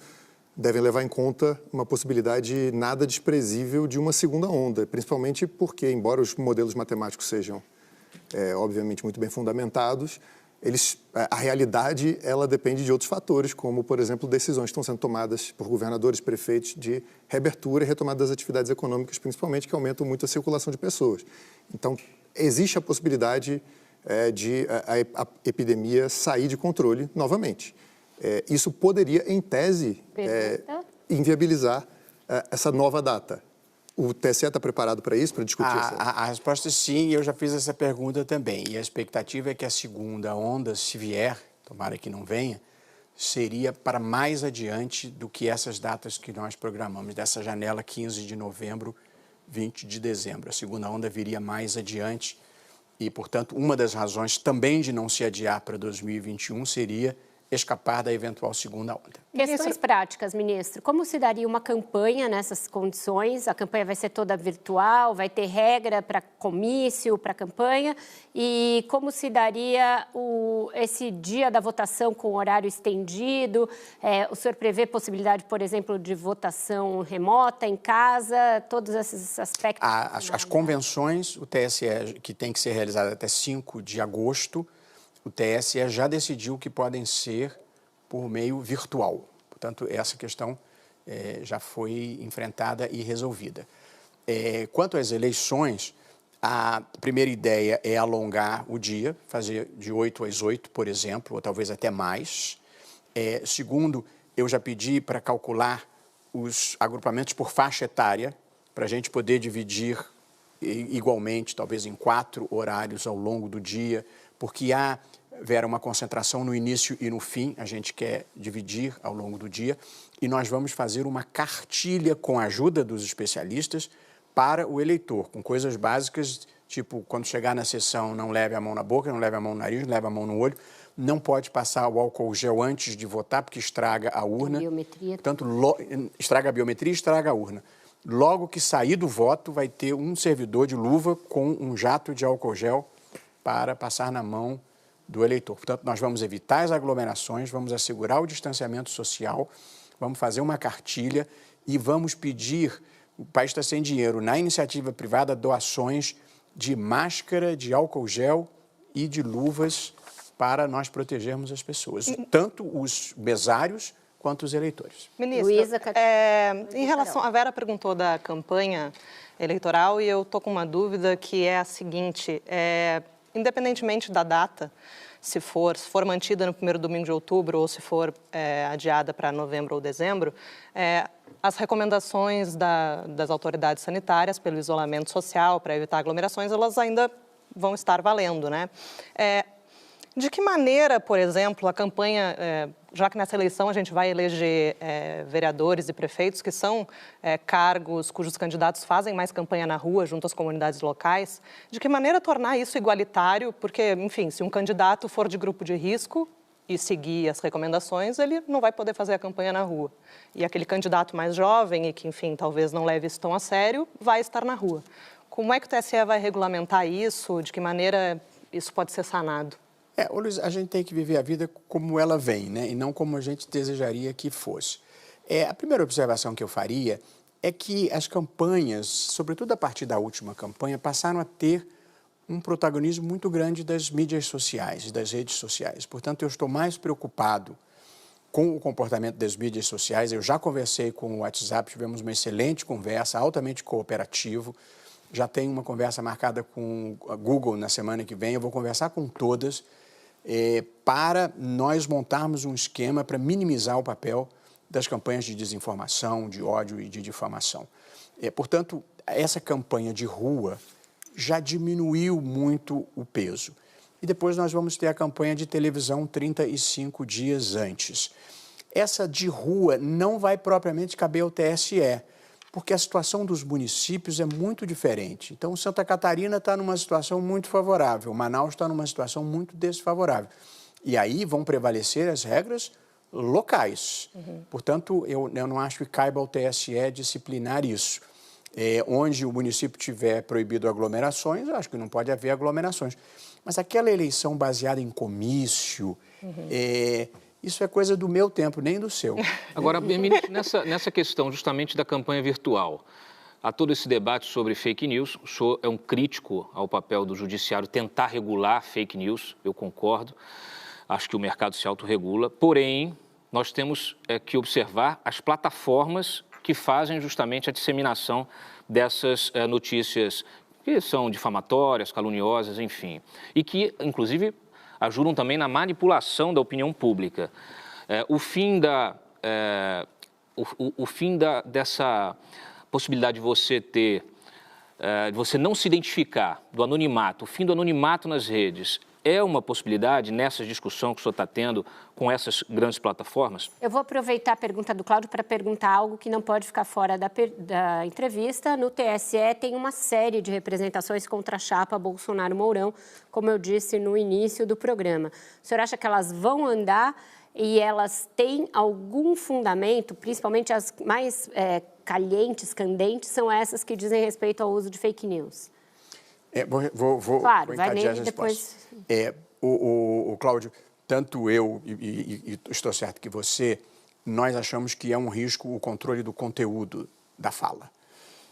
devem levar em conta uma possibilidade nada desprezível de uma segunda onda, principalmente porque, embora os modelos matemáticos sejam, obviamente, muito bem fundamentados, a realidade ela depende de outros fatores, como, por exemplo, decisões que estão sendo tomadas por governadores, prefeitos de reabertura e retomada das atividades econômicas, principalmente, que aumentam muito a circulação de pessoas. Então, existe a possibilidade de a epidemia sair de controle novamente. Isso poderia, em tese, inviabilizar essa nova data. O TSE está preparado para isso, para discutir isso? A resposta é sim, e eu já fiz essa pergunta também. E a expectativa é que a segunda onda, se vier, tomara que não venha, seria para mais adiante do que essas datas que nós programamos, dessa janela 15 de novembro, 20 de dezembro. A segunda onda viria mais adiante e, portanto, uma das razões também de não se adiar para 2021 seria escapar da eventual segunda onda. Questões práticas, ministro. Como se daria uma campanha nessas condições? A campanha vai ser toda virtual, vai ter regra para comício, para campanha? E como se daria esse dia da votação com horário estendido? O senhor prevê possibilidade, por exemplo, de votação remota, em casa, todos esses aspectos? As convenções, o TSE, que tem que ser realizada até 5 de agosto, o TSE já decidiu que podem ser por meio virtual. Portanto, essa questão já foi enfrentada e resolvida. Quanto às eleições, a primeira ideia é alongar o dia, fazer de 8 às 8, por exemplo, ou talvez até mais. Segundo, eu já pedi para calcular os agrupamentos por faixa etária, para a gente poder dividir igualmente, talvez em 4 horários ao longo do dia, porque há, Vera, uma concentração no início e no fim, a gente quer dividir ao longo do dia, e nós vamos fazer uma cartilha com a ajuda dos especialistas para o eleitor, com coisas básicas, tipo, quando chegar na sessão, não leve a mão na boca, não leve a mão no nariz, não leve a mão no olho, não pode passar o álcool gel antes de votar, porque estraga a urna. Biometria. Portanto, estraga a biometria e estraga a urna. Logo que sair do voto, vai ter um servidor de luva com um jato de álcool gel para passar na mão do eleitor. Portanto, nós vamos evitar as aglomerações, vamos assegurar o distanciamento social, vamos fazer uma cartilha e vamos pedir, o país está sem dinheiro, na iniciativa privada, doações de máscara, de álcool gel e de luvas para nós protegermos as pessoas, tanto os mesários quanto os eleitores. Ministra, em relação, a Vera perguntou da campanha eleitoral e eu estou com uma dúvida que é a seguinte, independentemente da data, se for mantida no primeiro domingo de outubro ou se for adiada para novembro ou dezembro, as recomendações das autoridades sanitárias pelo isolamento social, para evitar aglomerações, elas ainda vão estar valendo, né? De que maneira, por exemplo, a campanha, já que nessa eleição a gente vai eleger vereadores e prefeitos, que são cargos cujos candidatos fazem mais campanha na rua, junto às comunidades locais, de que maneira tornar isso igualitário? Porque, enfim, se um candidato for de grupo de risco e seguir as recomendações, ele não vai poder fazer a campanha na rua. E aquele candidato mais jovem e que, enfim, talvez não leve isso tão a sério, vai estar na rua. Como é que o TSE vai regulamentar isso? De que maneira isso pode ser sanado? Luiz, a gente tem que viver a vida como ela vem, né? E não como a gente desejaria que fosse. A primeira observação que eu faria é que as campanhas, sobretudo a partir da última campanha, passaram a ter um protagonismo muito grande das mídias sociais, das redes sociais. Portanto, eu estou mais preocupado com o comportamento das mídias sociais. Eu já conversei com o WhatsApp, tivemos uma excelente conversa, altamente cooperativo. Já tenho uma conversa marcada com a Google na semana que vem. Eu vou conversar com todas para nós montarmos um esquema para minimizar o papel das campanhas de desinformação, de ódio e de difamação. Portanto, essa campanha de rua já diminuiu muito o peso. E depois nós vamos ter a campanha de televisão 35 dias antes. Essa de rua não vai propriamente caber ao TSE, porque a situação dos municípios é muito diferente. Então, Santa Catarina está numa situação muito favorável, Manaus está numa situação muito desfavorável. E aí vão prevalecer as regras locais. Portanto, eu não acho que caiba ao TSE disciplinar isso. Onde o município tiver proibido aglomerações, eu acho que não pode haver aglomerações. Mas aquela eleição baseada em comício, isso é coisa do meu tempo, nem do seu. Agora, ministro, nessa questão justamente da campanha virtual, há todo esse debate sobre fake news. O senhor é um crítico ao papel do judiciário tentar regular fake news, eu concordo. Acho que o mercado se autorregula. Porém, nós temos que observar as plataformas que fazem justamente a disseminação dessas notícias que são difamatórias, caluniosas, enfim. E que, inclusive, ajudam também na manipulação da opinião pública. O fim dessa possibilidade de você ter, de você não se identificar, do anonimato, o fim do anonimato nas redes, é uma possibilidade nessa discussão que o senhor está tendo com essas grandes plataformas? Eu vou aproveitar a pergunta do Cláudio para perguntar algo que não pode ficar fora da entrevista. No TSE tem uma série de representações contra a chapa Bolsonaro-Mourão, como eu disse no início do programa. O senhor acha que elas vão andar e elas têm algum fundamento, principalmente as mais candentes, são essas que dizem respeito ao uso de fake news? Claro, vou encadear as respostas. Cláudio, tanto eu e estou certo que você, nós achamos que é um risco o controle do conteúdo da fala.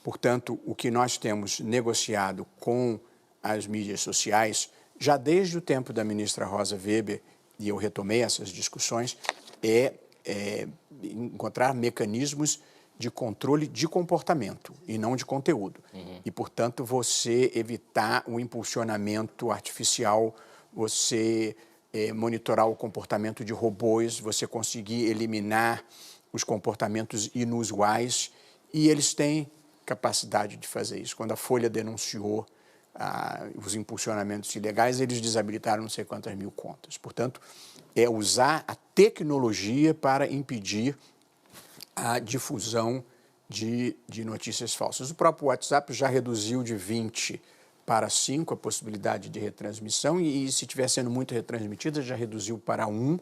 Portanto, o que nós temos negociado com as mídias sociais, já desde o tempo da ministra Rosa Weber, e eu retomei essas discussões, é encontrar mecanismos de controle de comportamento e não de conteúdo. E, portanto, você evitar o impulsionamento artificial, você monitorar o comportamento de robôs, você conseguir eliminar os comportamentos inusuais, e eles têm capacidade de fazer isso. Quando a Folha denunciou os impulsionamentos ilegais, eles desabilitaram não sei quantas mil contas. Portanto, é usar a tecnologia para impedir a difusão de notícias falsas. O próprio WhatsApp já reduziu de 20 para 5 a possibilidade de retransmissão e se estiver sendo muito retransmitida, já reduziu para 1.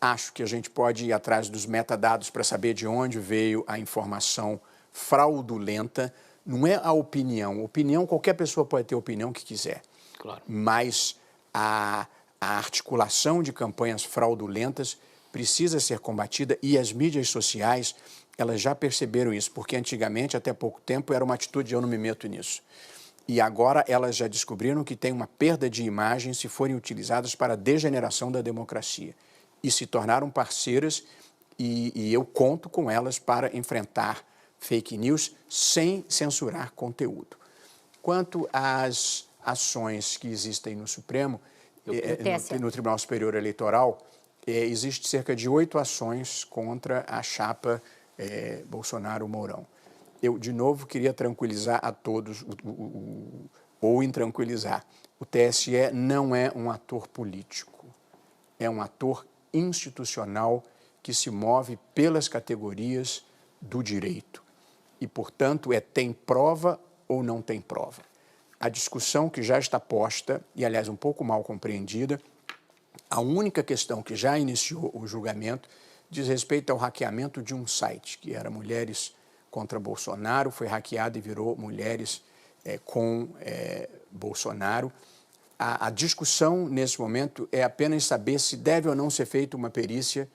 Acho que a gente pode ir atrás dos metadados para saber de onde veio a informação fraudulenta. Não é a opinião. Opinião, qualquer pessoa pode ter a opinião que quiser. Claro. Mas a articulação de campanhas fraudulentas precisa ser combatida e as mídias sociais, elas já perceberam isso, porque antigamente, até pouco tempo, era uma atitude de eu não me meto nisso. E agora elas já descobriram que tem uma perda de imagem se forem utilizadas para a degeneração da democracia. E se tornaram parceiras e eu conto com elas para enfrentar fake news sem censurar conteúdo. Quanto às ações que existem no Supremo, no Tribunal Superior Eleitoral, existe cerca de 8 ações contra a chapa Bolsonaro-Mourão. Eu, de novo, queria tranquilizar a todos, ou intranquilizar. O TSE não é um ator político, é um ator institucional que se move pelas categorias do direito. E, portanto, tem prova ou não tem prova. A discussão que já está posta, e, aliás, um pouco mal compreendida, a única questão que já iniciou o julgamento diz respeito ao hackeamento de um site, que era Mulheres contra Bolsonaro, foi hackeado e virou Mulheres com Bolsonaro. A discussão, nesse momento, é apenas saber se deve ou não ser feita uma perícia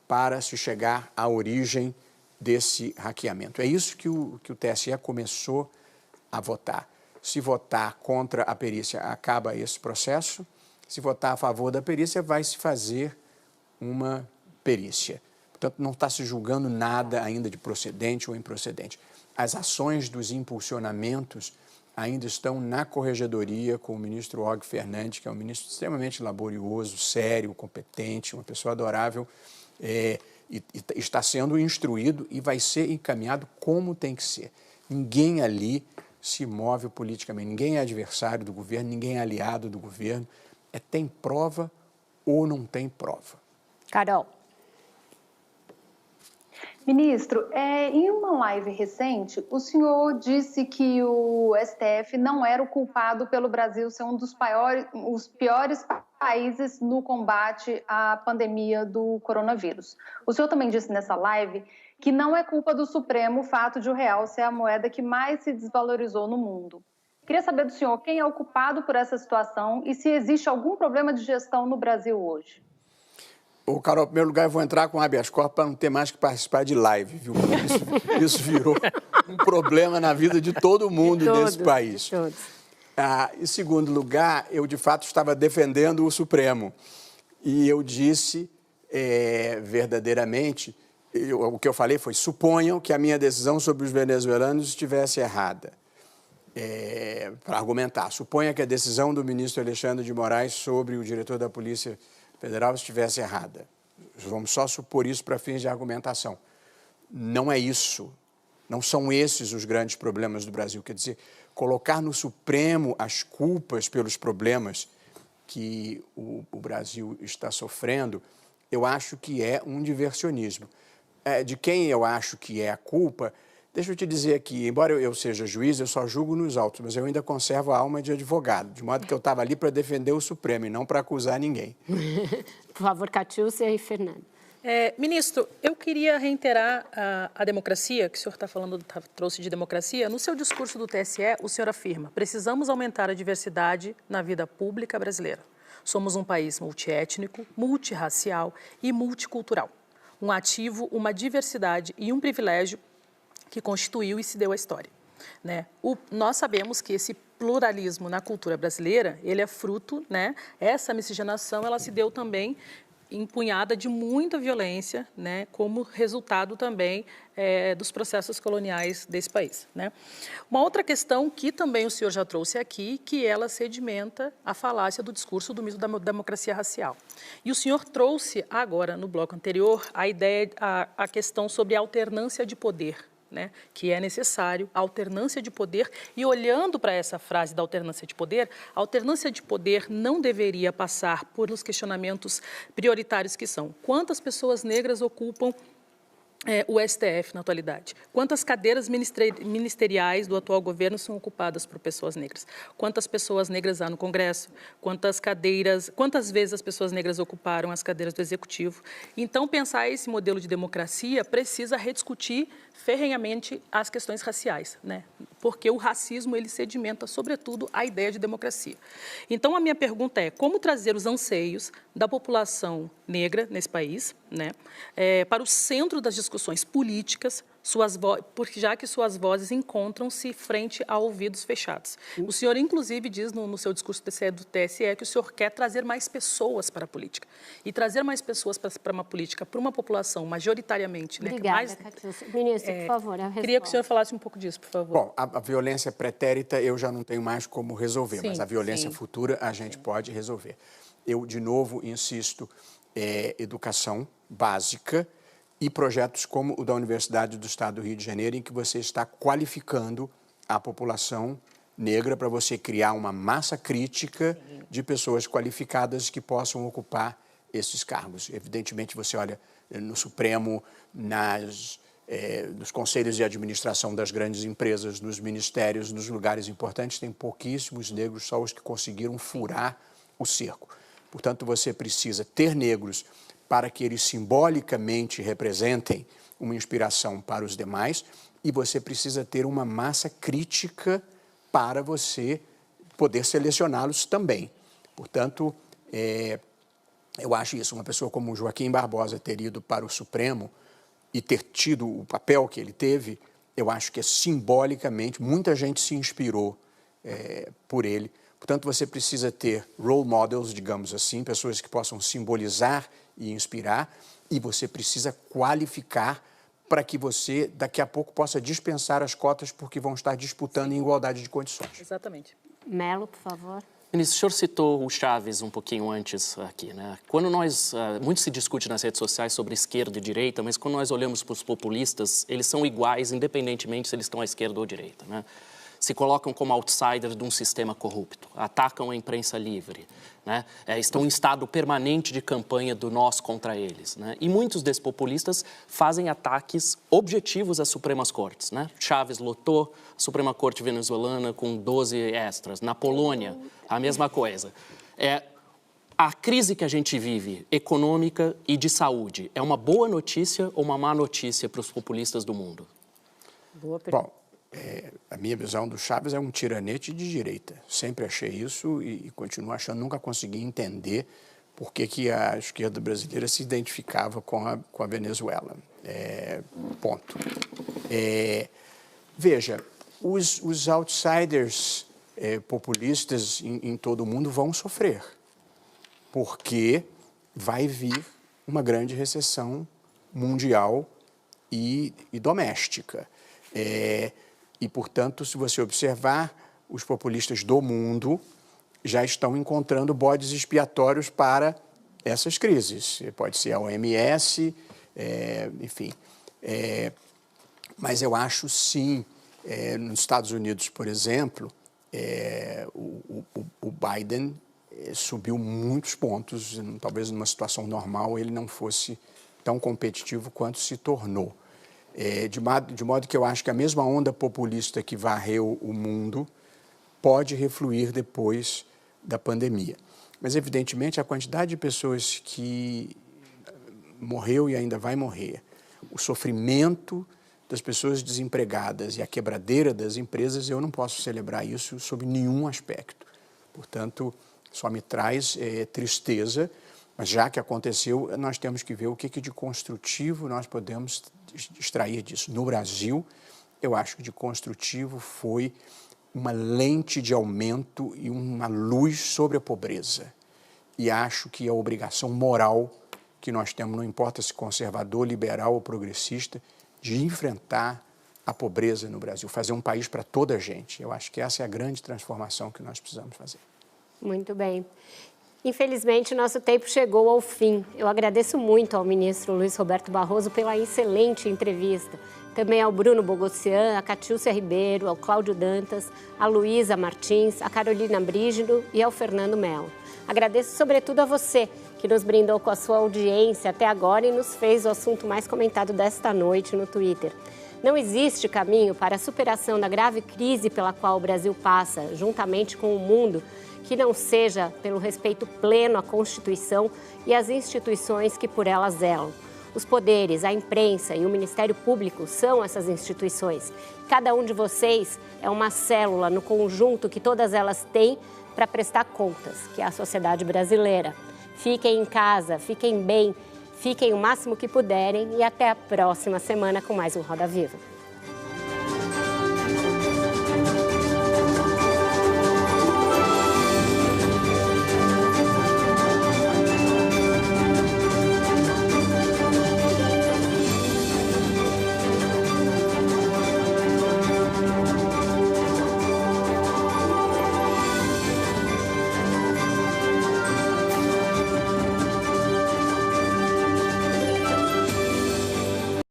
para se chegar à origem desse hackeamento. É isso que o TSE começou a votar. Se votar contra a perícia, acaba esse processo. Se votar a favor da perícia, vai se fazer uma perícia. Portanto, não está se julgando nada ainda de procedente ou improcedente. As ações dos impulsionamentos ainda estão na corregedoria com o ministro Og Fernandes, que é um ministro extremamente laborioso, sério, competente, uma pessoa adorável, e está sendo instruído e vai ser encaminhado como tem que ser. Ninguém ali se move politicamente, ninguém é adversário do governo, ninguém é aliado do governo. Tem prova ou não tem prova. Carol. Ministro, em uma live recente, o senhor disse que o STF não era o culpado pelo Brasil ser um dos piores países no combate à pandemia do coronavírus. O senhor também disse nessa live que não é culpa do Supremo o fato de o real ser a moeda que mais se desvalorizou no mundo. Queria saber do senhor quem é o culpado por essa situação e se existe algum problema de gestão no Brasil hoje. Carol, em primeiro lugar, eu vou entrar com habeas corpus para não ter mais que participar de live, viu? Isso virou um problema na vida de todo mundo desse país. Em segundo lugar, eu, de fato, estava defendendo o Supremo. E eu disse, verdadeiramente, o que eu falei foi, suponham que a minha decisão sobre os venezuelanos estivesse errada. Para argumentar, suponha que a decisão do ministro Alexandre de Moraes sobre o diretor da Polícia Federal estivesse errada. Vamos só supor isso para fins de argumentação. Não é isso. Não são esses os grandes problemas do Brasil. Quer dizer, colocar no Supremo as culpas pelos problemas que o Brasil está sofrendo, eu acho que é um diversionismo. De quem eu acho que é a culpa, deixa eu te dizer aqui, embora eu seja juiz, eu só julgo nos autos, mas eu ainda conservo a alma de advogado, de modo que eu estava ali para defender o Supremo e não para acusar ninguém. Por favor, Catiúcia e Fernando. Ministro, eu queria reiterar a democracia, que o senhor está falando, trouxe de democracia. No seu discurso do TSE, o senhor afirma: precisamos aumentar a diversidade na vida pública brasileira. Somos um país multiétnico, multirracial e multicultural. Um ativo, uma diversidade e um privilégio que constituiu e se deu a história. Nós sabemos que esse pluralismo na cultura brasileira, ele é fruto, essa miscigenação, ela se deu também empunhada de muita violência, como resultado também dos processos coloniais desse país. Uma outra questão que também o senhor já trouxe aqui, que ela sedimenta a falácia do discurso do mito da democracia racial. E o senhor trouxe agora, no bloco anterior, a ideia, a questão sobre a alternância de poder, que é necessário a alternância de poder, e olhando para essa frase da alternância de poder, a alternância de poder não deveria passar por os questionamentos prioritários que são: quantas pessoas negras ocupam o STF na atualidade? Quantas cadeiras ministeriais do atual governo são ocupadas por pessoas negras? Quantas pessoas negras há no Congresso? Quantas vezes as pessoas negras ocuparam as cadeiras do Executivo? Então, pensar esse modelo de democracia precisa rediscutir ferrenhamente as questões raciais, porque o racismo ele sedimenta, sobretudo, a ideia de democracia. Então, a minha pergunta é como trazer os anseios da população negra nesse país, né, para o centro das discussões políticas, porque já que suas vozes encontram-se frente a ouvidos fechados. O senhor, inclusive, diz no seu discurso do TSE que o senhor quer trazer mais pessoas para a política. E trazer mais pessoas para uma política, para uma população majoritariamente... Obrigada, Catiúcia. Ministro, por favor, a resposta. Queria que o senhor falasse um pouco disso, por favor. Bom, a violência pretérita eu já não tenho mais como resolver, mas a violência sim. futura a gente pode resolver. Eu, de novo, insisto, educação básica e projetos como o da Universidade do Estado do Rio de Janeiro, em que você está qualificando a população negra para você criar uma massa crítica de pessoas qualificadas que possam ocupar esses cargos. Evidentemente, você olha no Supremo, nos conselhos de administração das grandes empresas, nos ministérios, nos lugares importantes, tem pouquíssimos negros, só os que conseguiram furar o cerco. Portanto, você precisa ter negros para que eles simbolicamente representem uma inspiração para os demais, e você precisa ter uma massa crítica para você poder selecioná-los também. Portanto, eu acho isso. Uma pessoa como Joaquim Barbosa ter ido para o Supremo e ter tido o papel que ele teve, eu acho que simbolicamente, muita gente se inspirou por ele. Portanto, você precisa ter role models, digamos assim, pessoas que possam simbolizar e inspirar, e você precisa qualificar para que você, daqui a pouco, possa dispensar as cotas porque vão estar disputando em igualdade de condições. Exatamente. Melo, por favor. Ministro, o senhor citou o Chaves um pouquinho antes aqui, né? Quando muito se discute nas redes sociais sobre esquerda e direita, mas quando nós olhamos para os populistas, eles são iguais, independentemente se eles estão à esquerda ou à direita, né? Se colocam como outsiders de um sistema corrupto, atacam a imprensa livre, né? Estão em estado permanente de campanha do nós contra eles, né? E muitos desses populistas fazem ataques objetivos às Supremas Cortes, né? Chaves lotou a Suprema Corte venezuelana com 12 extras. Na Polônia, a mesma coisa. A crise que a gente vive, econômica e de saúde, é uma boa notícia ou uma má notícia para os populistas do mundo? Boa pergunta. Bom, a minha visão do Chaves é um tiranete de direita. Sempre achei isso e continuo achando, nunca consegui entender por que a esquerda brasileira se identificava com a Venezuela. Ponto. Veja, os outsiders populistas em todo o mundo vão sofrer, porque vai vir uma grande recessão mundial e doméstica. E, portanto, se você observar, os populistas do mundo já estão encontrando bodes expiatórios para essas crises. Pode ser a OMS, enfim. Mas eu acho, sim, nos Estados Unidos, por exemplo, o Biden subiu muitos pontos. Talvez numa situação normal ele não fosse tão competitivo quanto se tornou. De modo que eu acho que a mesma onda populista que varreu o mundo pode refluir depois da pandemia. Mas, evidentemente, a quantidade de pessoas que morreu e ainda vai morrer, o sofrimento das pessoas desempregadas e a quebradeira das empresas, eu não posso celebrar isso sob nenhum aspecto. Portanto, só me traz tristeza, mas já que aconteceu, nós temos que ver o que de construtivo nós podemos extrair disso. No Brasil, eu acho que de construtivo foi uma lente de aumento e uma luz sobre a pobreza. E acho que a obrigação moral que nós temos, não importa se conservador, liberal ou progressista, de enfrentar a pobreza no Brasil, fazer um país para toda a gente. Eu acho que essa é a grande transformação que nós precisamos fazer. Muito bem. Infelizmente, nosso tempo chegou ao fim. Eu agradeço muito ao ministro Luiz Roberto Barroso pela excelente entrevista. Também ao Bruno Bogossian, a Catiúcia Ribeiro, ao Cláudio Dantas, a Luísa Martins, a Carolina Brígido e ao Fernando Melo. Agradeço sobretudo a você, que nos brindou com a sua audiência até agora e nos fez o assunto mais comentado desta noite no Twitter. Não existe caminho para a superação da grave crise pela qual o Brasil passa, juntamente com o mundo, que não seja pelo respeito pleno à Constituição e às instituições que por ela zelam. Os poderes, a imprensa e o Ministério Público são essas instituições. Cada um de vocês é uma célula no conjunto que todas elas têm para prestar contas, que é a sociedade brasileira. Fiquem em casa, fiquem bem, fiquem o máximo que puderem e até a próxima semana com mais um Roda Viva.